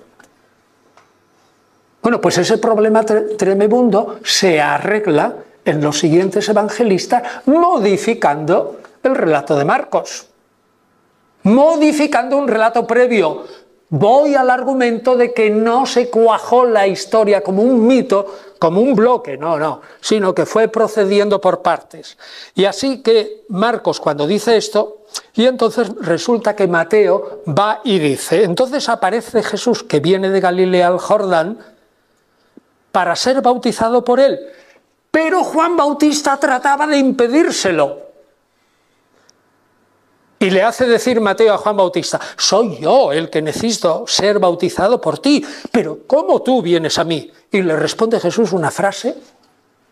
Bueno, pues ese problema tremebundo se arregla en los siguientes evangelistas modificando el relato de Marcos, modificando un relato previo. Voy al argumento de que no se cuajó la historia como un mito, como un bloque, no, sino que fue procediendo por partes. Y así que Marcos, cuando dice esto, y entonces resulta que Mateo va y dice: entonces aparece Jesús, que viene de Galilea al Jordán, para ser bautizado por él. Pero Juan Bautista trataba de impedírselo. Y le hace decir Mateo a Juan Bautista: soy yo el que necesito ser bautizado por ti, pero ¿cómo tú vienes a mí? Y le responde Jesús una frase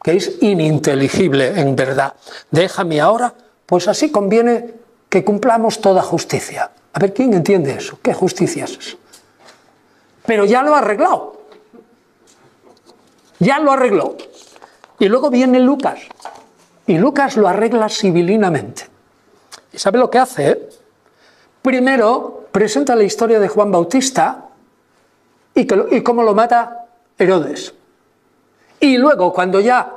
que es ininteligible en verdad: déjame ahora, pues así conviene que cumplamos toda justicia. A ver, ¿quién entiende eso? ¿Qué justicia es eso? Pero ya lo ha arreglado. Ya lo arregló. Y luego viene Lucas. Y Lucas lo arregla sibilinamente. ¿Y sabe lo que hace? Primero presenta la historia de Juan Bautista y cómo lo mata Herodes. Y luego, cuando ya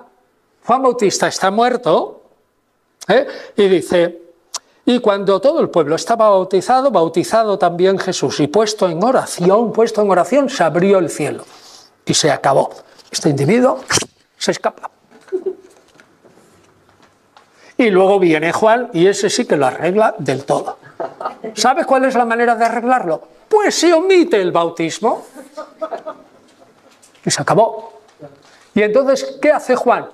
Juan Bautista está muerto, y dice: Y cuando todo el pueblo estaba bautizado, bautizado también Jesús, y puesto en oración, se abrió el cielo y se acabó. Este individuo se escapa. Y luego viene Juan y ese sí que lo arregla del todo. ¿Sabes cuál es la manera de arreglarlo? Pues se omite el bautismo y se acabó. Y entonces, ¿qué hace Juan?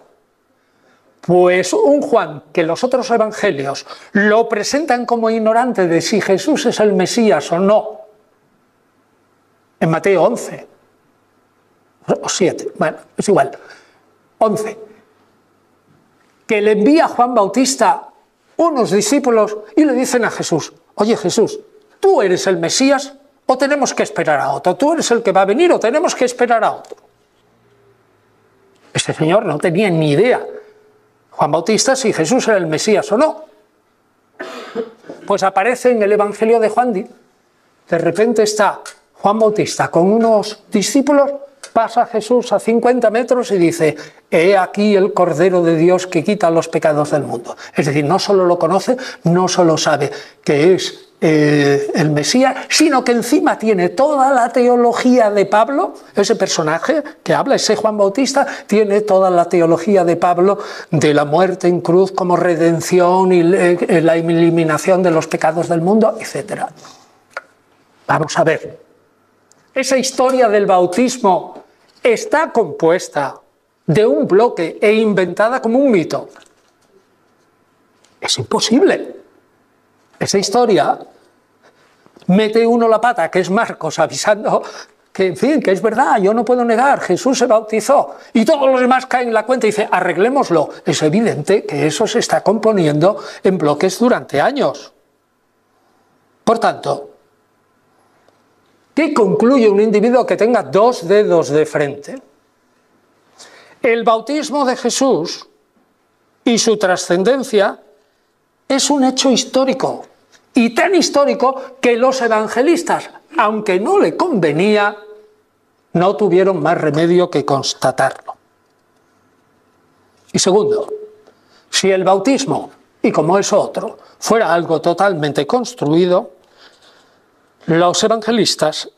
Pues un Juan que los otros evangelios lo presentan como ignorante de si Jesús es el Mesías o no, en Mateo 11 o 7, bueno, es igual, 11, que le envía a Juan Bautista unos discípulos y le dicen a Jesús: oye Jesús, ¿tú eres el Mesías o tenemos que esperar a otro? ¿Tú eres el que va a venir o tenemos que esperar a otro? Este señor no tenía ni idea, Juan Bautista, si Jesús era el Mesías o no. Pues aparece en el Evangelio de Juan, de repente está Juan Bautista con unos discípulos, pasa Jesús a 50 metros y dice: he aquí el Cordero de Dios que quita los pecados del mundo. Es decir, no solo lo conoce, no solo sabe que es el Mesías, sino que encima tiene toda la teología de Pablo. Ese personaje que habla, ese Juan Bautista, tiene toda la teología de Pablo de la muerte en cruz como redención y la eliminación de los pecados del mundo, etc. Vamos a ver, esa historia del bautismo está compuesta de un bloque e inventada como un mito. Es imposible. Esa historia mete uno la pata, que es Marcos, avisando que, en fin, que es verdad, yo no puedo negar, Jesús se bautizó, y todos los demás caen en la cuenta y dicen: arreglémoslo. Es evidente que eso se está componiendo en bloques durante años. Por tanto, ¿qué concluye un individuo que tenga dos dedos de frente? El bautismo de Jesús y su trascendencia es un hecho histórico, y tan histórico que los evangelistas, aunque no le convenía, no tuvieron más remedio que constatarlo. Y segundo, si el bautismo, y como es otro, fuera algo totalmente construido, los evangelistas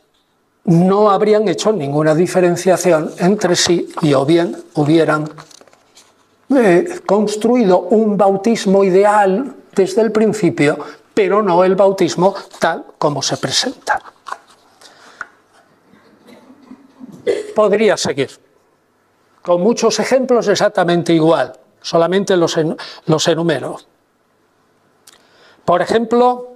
no habrían hecho ninguna diferenciación entre sí y o bien hubieran construido un bautismo ideal desde el principio, pero no el bautismo tal como se presenta. Podría seguir con muchos ejemplos exactamente igual, solamente los enumero. Por ejemplo,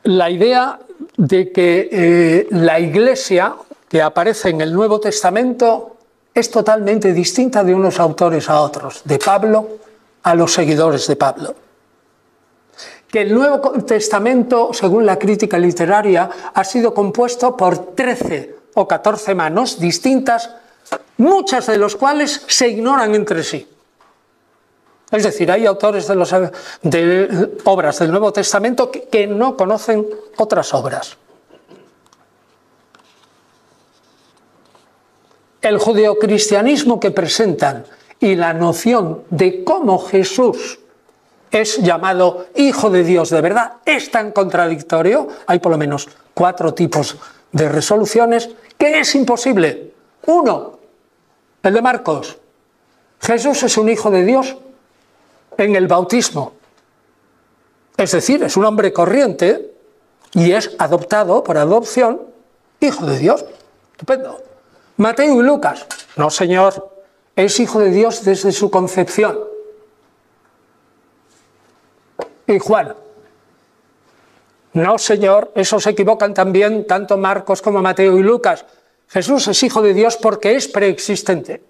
la idea de que la Iglesia que aparece en el Nuevo Testamento es totalmente distinta de unos autores a otros, de Pablo a los seguidores de Pablo. Que el Nuevo Testamento, según la crítica literaria, ha sido compuesto por 13 o 14 manos distintas, muchas de las cuales se ignoran entre sí. Es decir, hay autores de obras del Nuevo Testamento que no conocen otras obras. El judeocristianismo que presentan y la noción de cómo Jesús es llamado Hijo de Dios de verdad es tan contradictorio, hay por lo menos 4 tipos de resoluciones, que es imposible. Uno, el de Marcos: Jesús es un hijo de Dios en el bautismo. Es decir, es un hombre corriente y es adoptado por adopción, hijo de Dios. Estupendo. Mateo y Lucas: no, señor, es hijo de Dios desde su concepción. Y Juan: no, señor, esos se equivocan también tanto Marcos como Mateo y Lucas. Jesús es hijo de Dios porque es preexistente.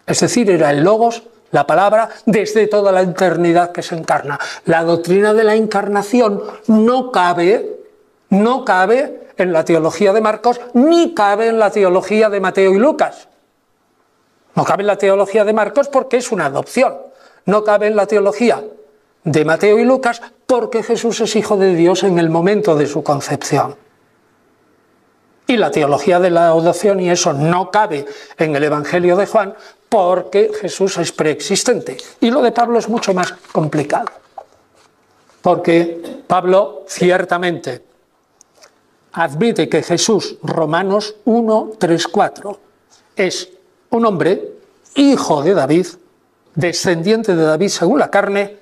Es decir, era el Logos, la palabra, desde toda la eternidad que se encarna. La doctrina de la encarnación no cabe en la teología de Marcos, ni cabe en la teología de Mateo y Lucas. No cabe en la teología de Marcos porque es una adopción. No cabe en la teología de Mateo y Lucas porque Jesús es hijo de Dios en el momento de su concepción. Y la teología de la adopción y eso no cabe en el Evangelio de Juan porque Jesús es preexistente. Y lo de Pablo es mucho más complicado. Porque Pablo ciertamente admite que Jesús, Romanos 1, 3, 4, es un hombre, hijo de David, descendiente de David según la carne,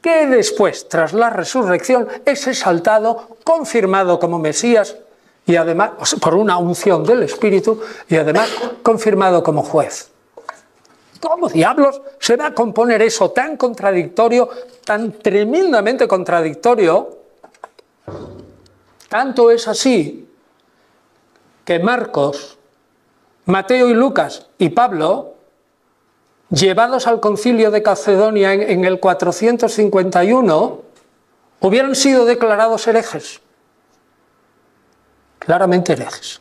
que después, tras la resurrección, es exaltado, confirmado como Mesías, y además, por una unción del Espíritu, y además confirmado como juez. ¿Cómo diablos se va a componer eso tan contradictorio, tan tremendamente contradictorio? Tanto es así que Marcos, Mateo y Lucas y Pablo, llevados al concilio de Calcedonia en el 451, hubieran sido declarados herejes. Claramente herejes.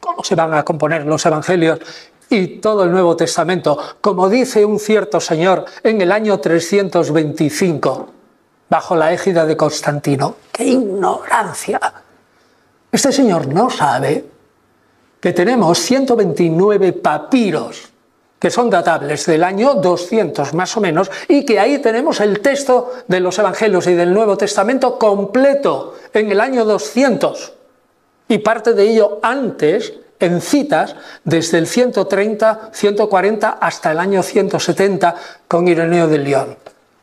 ¿Cómo se van a componer los evangelios y todo el Nuevo Testamento? Como dice un cierto señor en el año 325, bajo la égida de Constantino. ¡Qué ignorancia! Este señor no sabe que tenemos 129 papiros que son datables del año 200 más o menos, y que ahí tenemos el texto de los Evangelios y del Nuevo Testamento completo en el año 200, y parte de ello antes, en citas, desde el 130, 140 hasta el año 170 con Ireneo de León.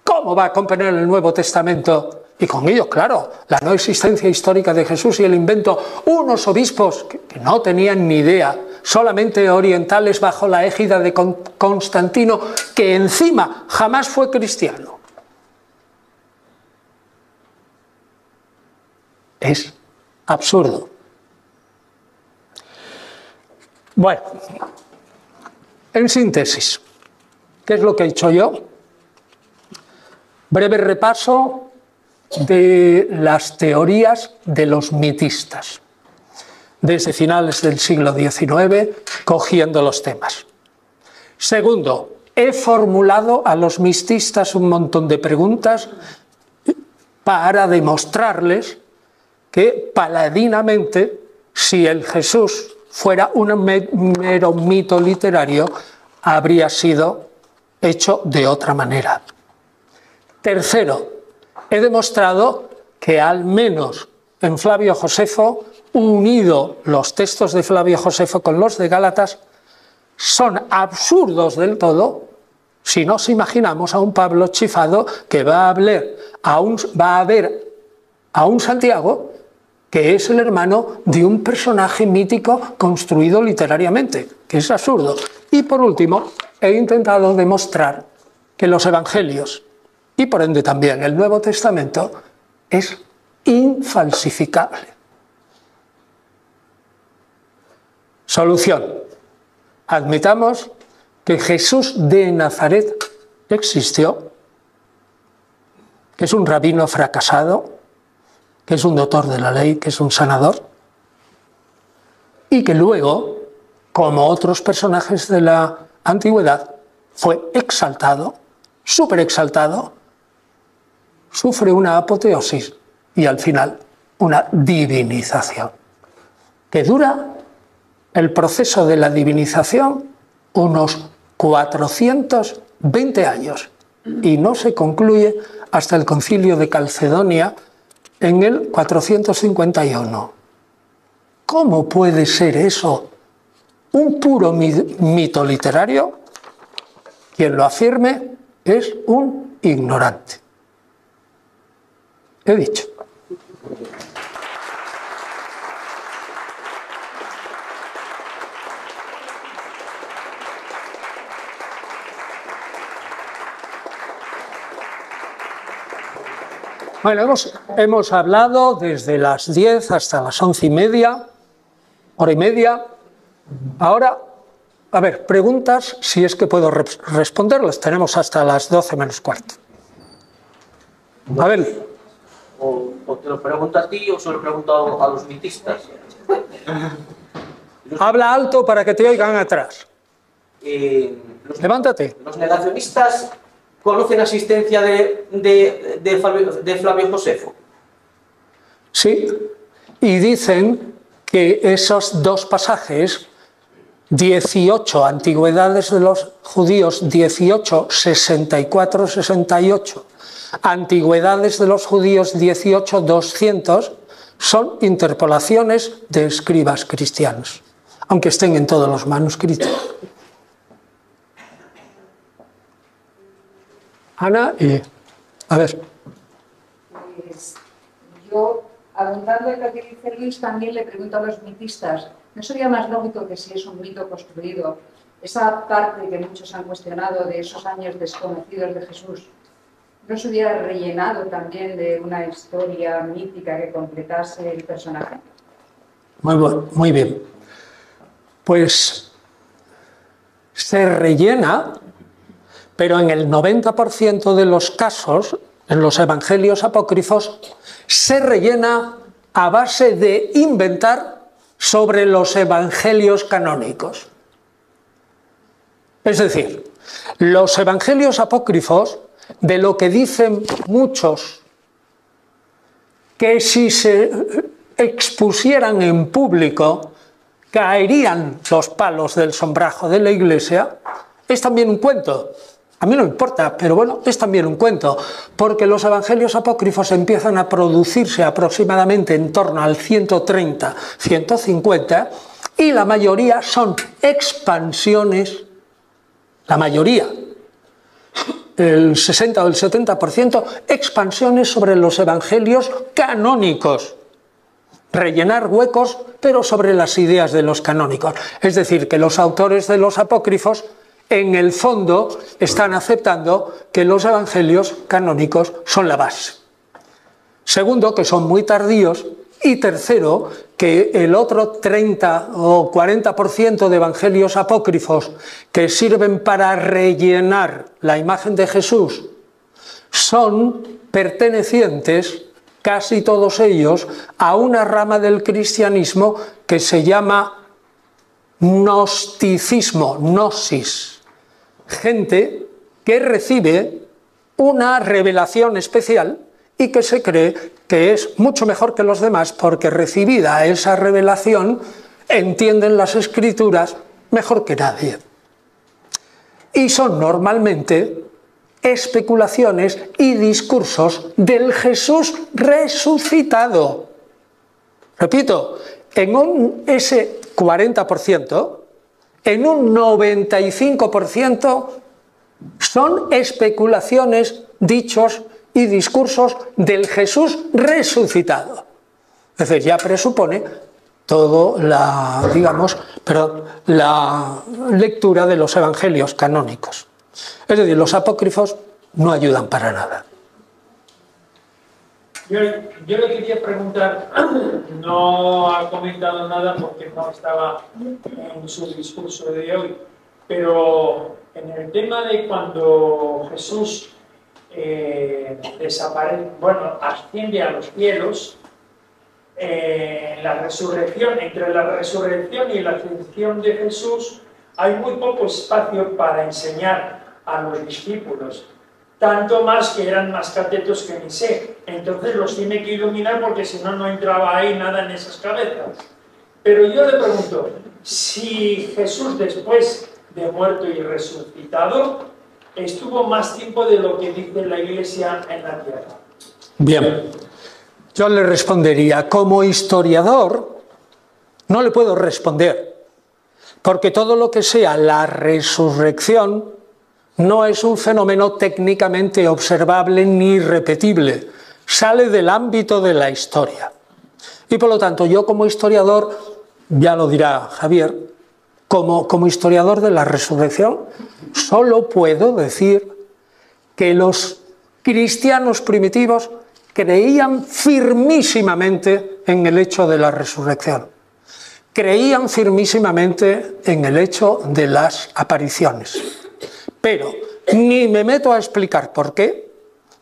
¿Cómo va a componer el Nuevo Testamento? Y con ello, claro, la no existencia histórica de Jesús y el invento, unos obispos que no tenían ni idea, solamente orientales bajo la égida de Constantino, que encima jamás fue cristiano. Es absurdo. Bueno, en síntesis, ¿qué es lo que he hecho yo? Breve repaso de las teorías de los mitistas, desde finales del siglo XIX, cogiendo los temas. Segundo, he formulado a los mitistas un montón de preguntas para demostrarles que paladinamente, si el Jesús fuera un mero mito literario, habría sido hecho de otra manera. Tercero, he demostrado que al menos en Flavio Josefo, unido los textos de Flavio Josefo con los de Gálatas, son absurdos del todo si nos imaginamos a un Pablo chifado que va a ver a un Santiago que es el hermano de un personaje mítico construido literariamente, que es absurdo. Y por último, he intentado demostrar que los evangelios, y por ende también el Nuevo Testamento, es infalsificable. Solución. Admitamos que Jesús de Nazaret existió, que es un rabino fracasado, que es un doctor de la ley, que es un sanador, y que luego, como otros personajes de la antigüedad, fue exaltado, superexaltado, sufre una apoteosis y al final una divinización, que dura el proceso de la divinización unos 420 años y no se concluye hasta el concilio de Calcedonia en el 451. ¿Cómo puede ser eso un puro mito literario? Quien lo afirme es un ignorante. He dicho. Bueno, hemos hablado desde las 10 hasta las 11:30, hora y media. Ahora, a ver, preguntas, si es que puedo responderlas. Tenemos hasta las 12 menos cuarto. A ver. O te lo pregunto a ti o se lo pregunto a los mitistas. Habla alto para que te oigan atrás. Levántate. Los negacionistas conocen la existencia de Flavio Josefo. Sí, y dicen que esos dos pasajes, 18, Antigüedades de los Judíos 18, 64, 68, Antigüedades de los Judíos 18, 200, son interpolaciones de escribas cristianos, aunque estén en todos los manuscritos. Ana, a ver. Pues yo, abundando en lo que dice Luis, también le pregunto a los mitistas, ¿no sería más lógico que si es un mito construido, esa parte que muchos han cuestionado de esos años desconocidos de Jesús, no se hubiera rellenado también de una historia mítica que completase el personaje? Muy bien. Pues se rellena, pero en el 90% de los casos, en los evangelios apócrifos, se rellena a base de inventar sobre los evangelios canónicos. Es decir, los evangelios apócrifos, de lo que dicen muchos, que si se expusieran en público caerían los palos del sombrajo de la Iglesia, es también un cuento. A mí no me importa, pero bueno, es también un cuento, porque los evangelios apócrifos empiezan a producirse aproximadamente en torno al 130, 150, y la mayoría son expansiones, la mayoría, el 60 o el 70%, expansiones sobre los evangelios canónicos. Rellenar huecos, pero sobre las ideas de los canónicos. Es decir, que los autores de los apócrifos, en el fondo, están aceptando que los evangelios canónicos son la base. Segundo, que son muy tardíos. Y tercero, que el otro 30 o 40% de evangelios apócrifos que sirven para rellenar la imagen de Jesús son pertenecientes, casi todos ellos, a una rama del cristianismo que se llama gnosticismo, gnosis. Gente que recibe una revelación especial y que se cree que es mucho mejor que los demás porque recibida esa revelación entienden las Escrituras mejor que nadie. Y son normalmente especulaciones y discursos del Jesús resucitado. Repito, en ese 40%, en un 95% son especulaciones, dichos y discursos del Jesús resucitado. Es decir, ya presupone toda la lectura de los evangelios canónicos. Es decir, los apócrifos no ayudan para nada. Yo le quería preguntar, no ha comentado nada porque no estaba en su discurso de hoy, pero en el tema de cuando Jesús desaparece, asciende a los cielos, la resurrección, entre la resurrección y la ascensión de Jesús hay muy poco espacio para enseñar a los discípulos, tanto más que eran más catetos que ni sé, entonces los tiene que iluminar porque si no, no entraba ahí nada en esas cabezas. Pero yo le pregunto, si Jesús después de muerto y resucitado estuvo más tiempo de lo que dice la Iglesia en la tierra. Bien, yo le respondería, como historiador, no le puedo responder, porque todo lo que sea la resurrección no es un fenómeno técnicamente observable ni repetible, sale del ámbito de la historia. Y por lo tanto, yo como historiador, ya lo dirá Javier, como historiador de la resurrección, solo puedo decir que los cristianos primitivos creían firmísimamente en el hecho de la resurrección. Creían firmísimamente en el hecho de las apariciones. Pero ni me meto a explicar por qué,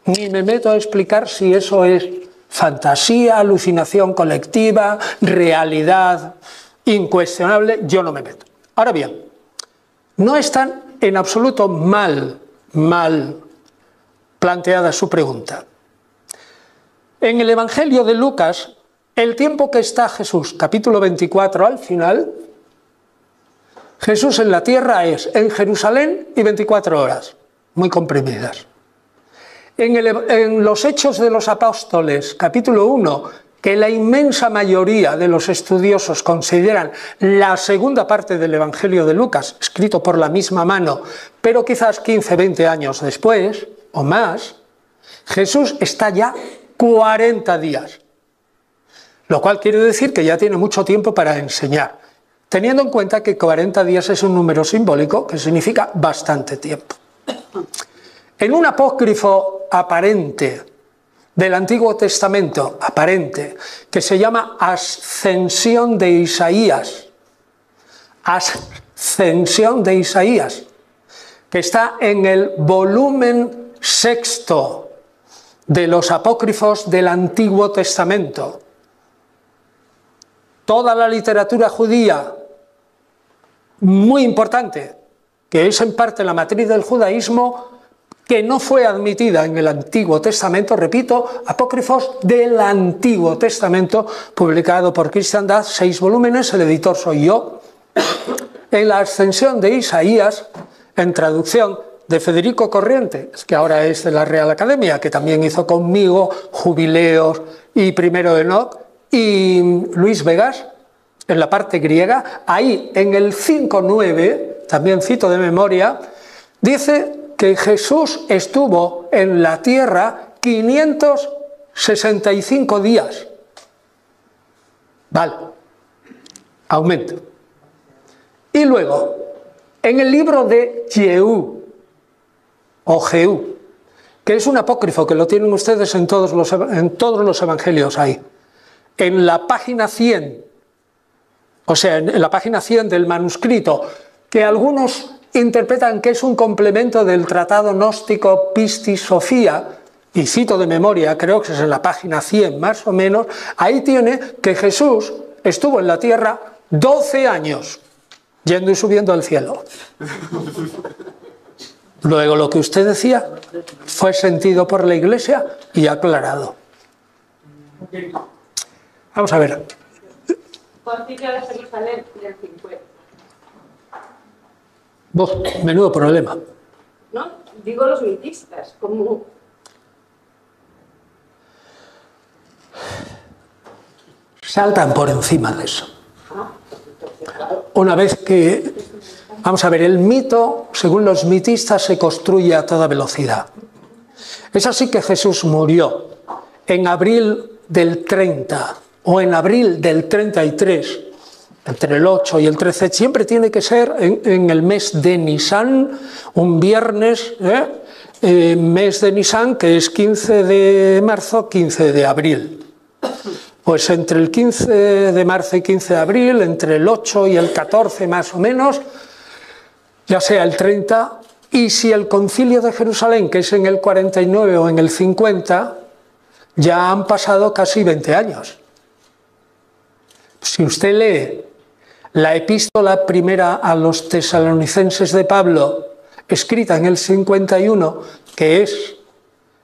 ni me meto a explicar si eso es fantasía, alucinación colectiva, realidad incuestionable, yo no me meto. Ahora bien, no están en absoluto mal planteada su pregunta. En el Evangelio de Lucas el tiempo que está Jesús, capítulo 24 al final, Jesús en la tierra es en Jerusalén y 24 horas, muy comprimidas. En los Hechos de los Apóstoles, capítulo 1, que la inmensa mayoría de los estudiosos consideran la segunda parte del Evangelio de Lucas, escrito por la misma mano, pero quizás 15, 20 años después, o más, Jesús está ya 40 días, lo cual quiere decir que ya tiene mucho tiempo para enseñar, teniendo en cuenta que 40 días es un número simbólico que significa bastante tiempo. En un apócrifo aparente del Antiguo Testamento, aparente, que se llama Ascensión de Isaías, Ascensión de Isaías, que está en el volumen sexto de los apócrifos del Antiguo Testamento. Toda la literatura judía, muy importante, que es en parte la matriz del judaísmo, que no fue admitida en el Antiguo Testamento, repito, apócrifos del Antiguo Testamento, publicado por Cristiandad, 6 volúmenes, el editor soy yo. En la Ascensión de Isaías, en traducción de Federico Corriente, que ahora es de la Real Academia, que también hizo conmigo Jubileos y Primero de Enoc, y Luis Vegas, en la parte griega, ahí en el 5.9, también cito de memoria, dice que Jesús estuvo en la tierra 565 días. Vale, aumento. Y luego, en el libro de Jehú, o Jehú, que es un apócrifo que lo tienen ustedes en todos los evangelios ahí, en la página 100, o sea, en la página 100 del manuscrito, que algunos interpretan que es un complemento del tratado gnóstico Pistis Sofía, y cito de memoria, creo que es en la página 100 más o menos, ahí tiene que Jesús estuvo en la tierra 12 años, yendo y subiendo al cielo. Luego lo que usted decía fue sentido por la Iglesia y aclarado. Vamos a ver. Concilio de Jerusalén del 50. Menudo problema. No, digo los mitistas, como... Saltan por encima de eso. Una vez que... Vamos a ver, el mito, según los mitistas, se construye a toda velocidad. Es así que Jesús murió en abril del 30 o en abril del 33, entre el 8 y el 13, siempre tiene que ser en el mes de Nisan, un viernes, mes de Nisan, que es 15 de marzo, 15 de abril. Pues entre el 15 de marzo y 15 de abril, entre el 8 y el 14 más o menos, ya sea el 30, y si el Concilio de Jerusalén, que es en el 49 o en el 50, ya han pasado casi 20 años. Si usted lee la epístola primera a los tesalonicenses de Pablo, escrita en el 51, que es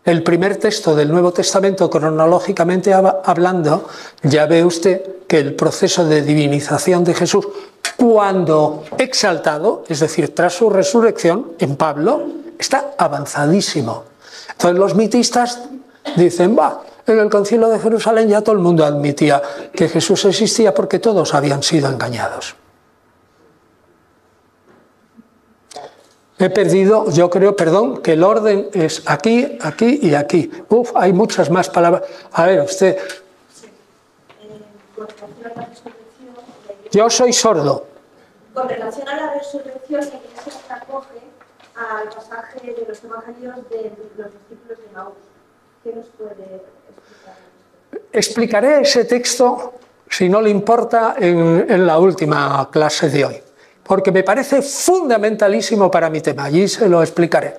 el primer texto del Nuevo Testamento cronológicamente hablando, ya ve usted que el proceso de divinización de Jesús, cuando exaltado, es decir, tras su resurrección, en Pablo, está avanzadísimo. Entonces los mitistas dicen, en el Concilio de Jerusalén ya todo el mundo admitía que Jesús existía porque todos habían sido engañados. He perdido, yo creo, perdón, que el orden es aquí, aquí y aquí. Hay muchas más palabras. A ver, usted... Yo soy sordo. Con relación a la resurrección, la Iglesia se acoge al pasaje de los evangelios de los discípulos de Maús. ¿Qué nos puede explicar? Explicaré ese texto, si no le importa, en la última clase de hoy, porque me parece fundamentalísimo para mi tema. Allí se lo explicaré.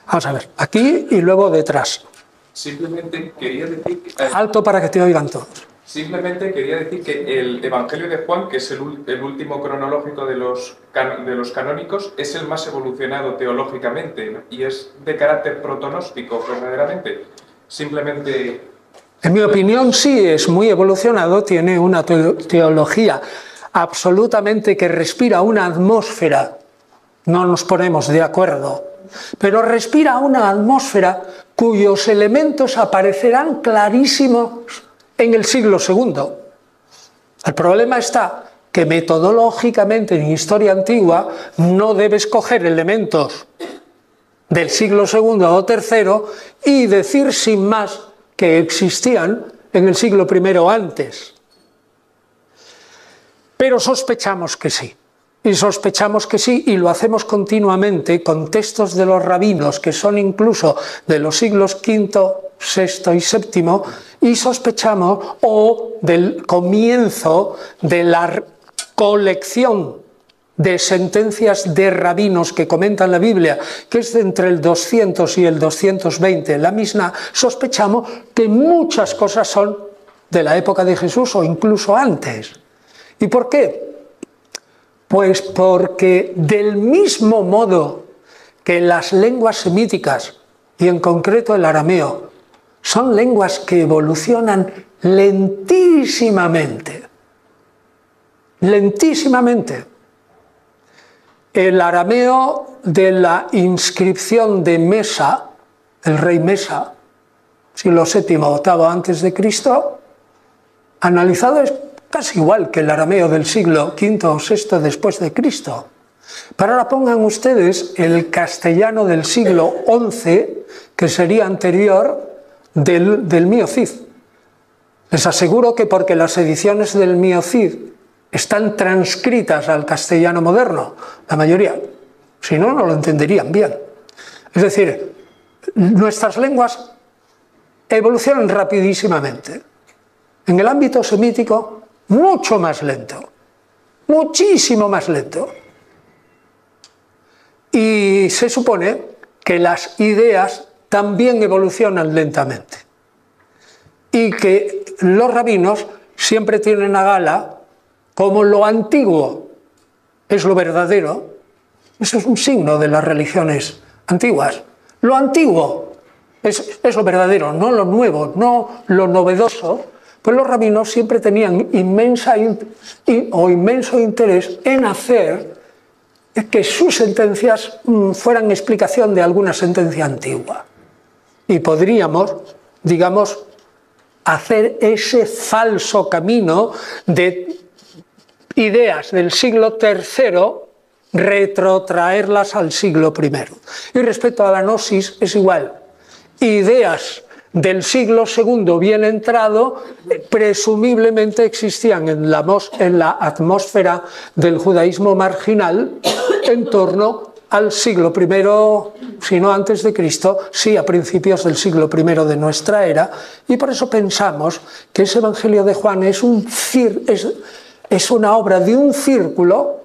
Vamos a ver, aquí y luego detrás. Simplemente quería decir... Alto para que te oigan todos. Simplemente quería decir que el Evangelio de Juan, que es el último cronológico de los canónicos, es el más evolucionado teológicamente, ¿no? Y es de carácter protonóstico, verdaderamente. Simplemente En mi opinión sí es muy evolucionado, tiene una teología absolutamente que respira una atmósfera, no nos ponemos de acuerdo, pero respira una atmósfera cuyos elementos aparecerán clarísimos en el siglo II. El problema está que metodológicamente en historia antigua no debes coger elementos del siglo II o III y decir sin más que existían en el siglo I antes. Pero sospechamos que sí. Y sospechamos que sí, y lo hacemos continuamente con textos de los rabinos que son incluso de los siglos V, VI y VII, y sospechamos, o del comienzo de la colección de sentencias de rabinos que comentan la Biblia, que es de entre el 200 y el 220, la misma, sospechamos que muchas cosas son de la época de Jesús o incluso antes. ¿Y por qué? Pues porque del mismo modo que las lenguas semíticas, y en concreto el arameo, son lenguas que evolucionan lentísimamente, el arameo de la inscripción de Mesa, el rey Mesa, siglo VII o VIII antes de Cristo, analizado es casi igual que el arameo del siglo V o VI después de Cristo. Pero ahora pongan ustedes el castellano del siglo XI, que sería anterior del Mio Cid. Les aseguro que porque las ediciones del Mio Cid están transcritas al castellano moderno, la mayoría, si no, no lo entenderían bien. Es decir, nuestras lenguas evolucionan rapidísimamente. En el ámbito semítico, mucho más lento, muchísimo más lento. Y se supone que las ideas también evolucionan lentamente. Y que los rabinos siempre tienen a gala como lo antiguo es lo verdadero. Eso es un signo de las religiones antiguas. Lo antiguo es lo verdadero, no lo nuevo, no lo novedoso. Pues los rabinos siempre tenían inmenso interés en hacer que sus sentencias fueran explicación de alguna sentencia antigua. Y podríamos, digamos, hacer ese falso camino de ideas del siglo III, retrotraerlas al siglo I. Y respecto a la gnosis es igual. Ideas del siglo II bien entrado presumiblemente existían en la atmósfera del judaísmo marginal en torno al siglo I, si no antes de Cristo, sí a principios del siglo I de nuestra era, y por eso pensamos que ese Evangelio de Juan es una obra de un círculo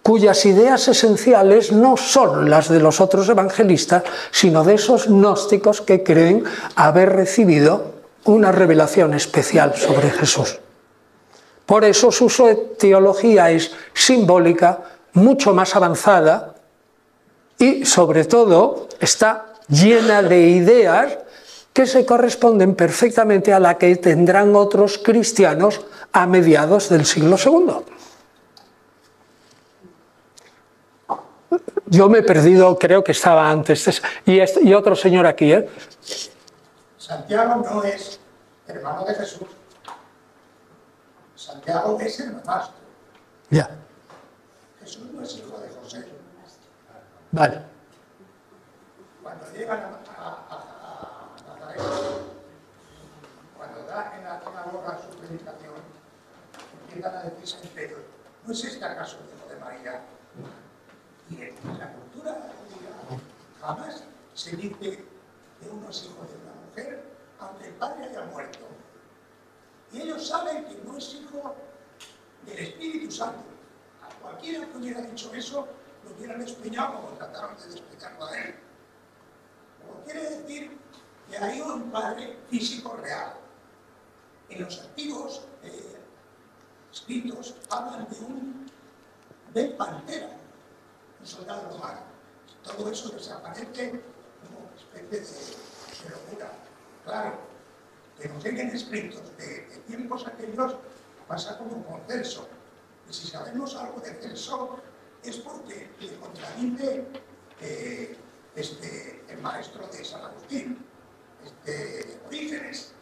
cuyas ideas esenciales no son las de los otros evangelistas, sino de esos gnósticos que creen haber recibido una revelación especial sobre Jesús. Por eso su teología es simbólica, mucho más avanzada y, sobre todo, está llena de ideas que se corresponden perfectamente a la que tendrán otros cristianos a mediados del siglo II. Yo me he perdido, creo que estaba antes. Y otro señor aquí, ¿eh? Santiago no es hermano de Jesús. Santiago es el hermanastro. Ya. Jesús no es hijo de José. Vale. Cuando llegan a Nazaret, cuando da en la sinagoga su predicación, empiezan a decir San Pedro, ¿no es este acaso el hijo de María? Y en la cultura judía jamás se dice que uno es hijo de una mujer, aunque el padre haya muerto. Y ellos saben que no es hijo del Espíritu Santo. A cualquiera que hubiera dicho eso, lo hubieran despeñado como trataron de despeñarlo a él. Como quiere decir que hay un padre físico real. En los antiguos escritos hablan de pantera, un soldado romano. Todo eso desaparece como especie de locura. Claro, que nos lleguen escritos de tiempos aquellos pasa como con Celso. Y si sabemos algo de Celso es porque le contradice el maestro de San Agustín, Orígenes,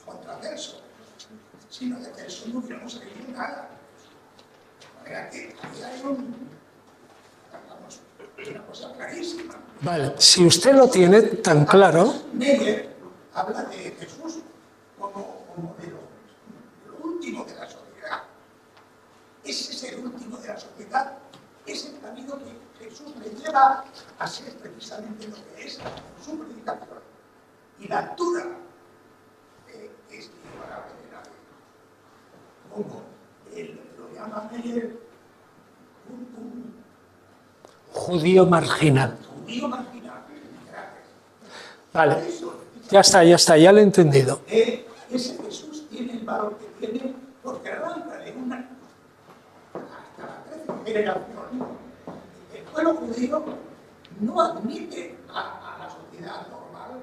contra Celso. Si no de Celso no hubiéramos leído nada. De manera que aquí hay una cosa clarísima. Vale, si usted lo tiene tan claro... Meyer habla de Jesús como de lo último de la sociedad. Ese es el último de la sociedad, es el camino que Jesús le lleva a ser precisamente lo que es su predicación. Y la altura es imparable de nadie. Como él lo llama Meyer, un judío marginal. judío marginal. Vale, ya está, ya lo he entendido. Ese Jesús tiene el valor que tiene porque arranca de una hasta la 13ª generación. El pueblo judío no admite a la sociedad normal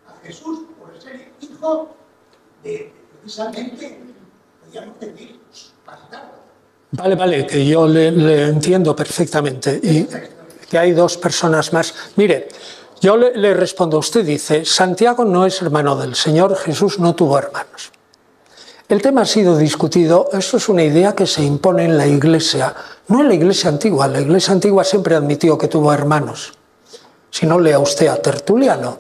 a Jesús por ser hijo de precisamente, podríamos decir, bastardo. Vale, que yo le entiendo perfectamente. Y que hay dos personas más. Mire, yo le respondo, usted dice, Santiago no es hermano del Señor, Jesús no tuvo hermanos. El tema ha sido discutido, eso es una idea que se impone en la Iglesia, no en la Iglesia antigua siempre admitió que tuvo hermanos. Si no, lea usted a Tertuliano.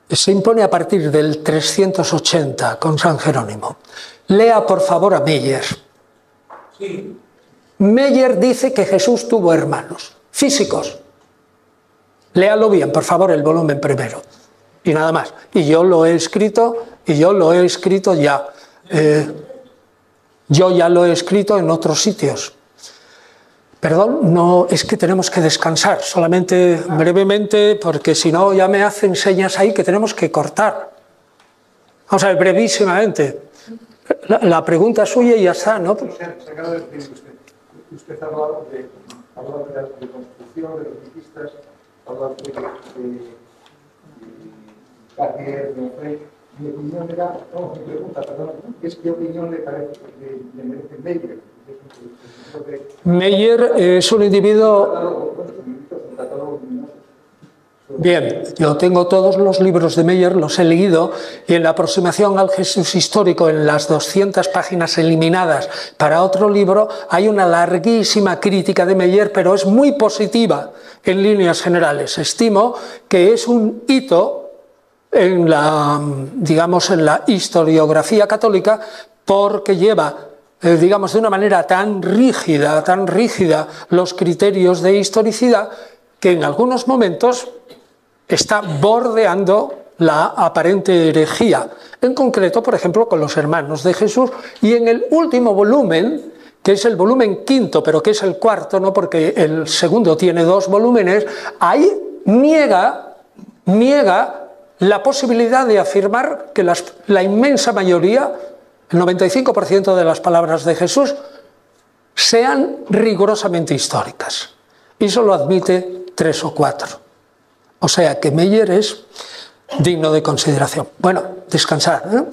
Se impone a partir del 380 con San Jerónimo. Lea por favor a Meyer. Sí. Meyer dice que Jesús tuvo hermanos físicos. Léalo bien, por favor, el volumen primero. Y nada más. Y yo lo he escrito ya. Yo ya lo he escrito en otros sitios. Perdón, no, es que tenemos que descansar, solamente brevemente, porque si no ya me hacen señas ahí que tenemos que cortar. Vamos a ver, brevísimamente. La pregunta es suya y ya está, ¿no? Se acaba de decir usted ha hablado de construcción, de los mitistas, ha hablado de Cartier, de Frey. Mi opinión era, mi pregunta, perdón, es qué opinión le parece le merece Meyer. Meyer es un individuo... Bien, yo tengo todos los libros de Meyer, los he leído, y en la aproximación al Jesús histórico, en las 200 páginas eliminadas para otro libro, hay una larguísima crítica de Meyer, pero es muy positiva en líneas generales. Estimo que es un hito en la, digamos, en la historiografía católica, porque lleva, digamos, de una manera tan rígida los criterios de historicidad, que en algunos momentos está bordeando la aparente herejía, en concreto, por ejemplo, con los hermanos de Jesús, y en el último volumen, que es el volumen quinto, pero que es el cuarto, ¿no? Porque el segundo tiene 2 volúmenes, ahí niega la posibilidad de afirmar que la inmensa mayoría, el 95% de las palabras de Jesús, sean rigurosamente históricas, y solo admite 3 o 4. O sea que Meyer es digno de consideración. Bueno, descansar, ¿eh?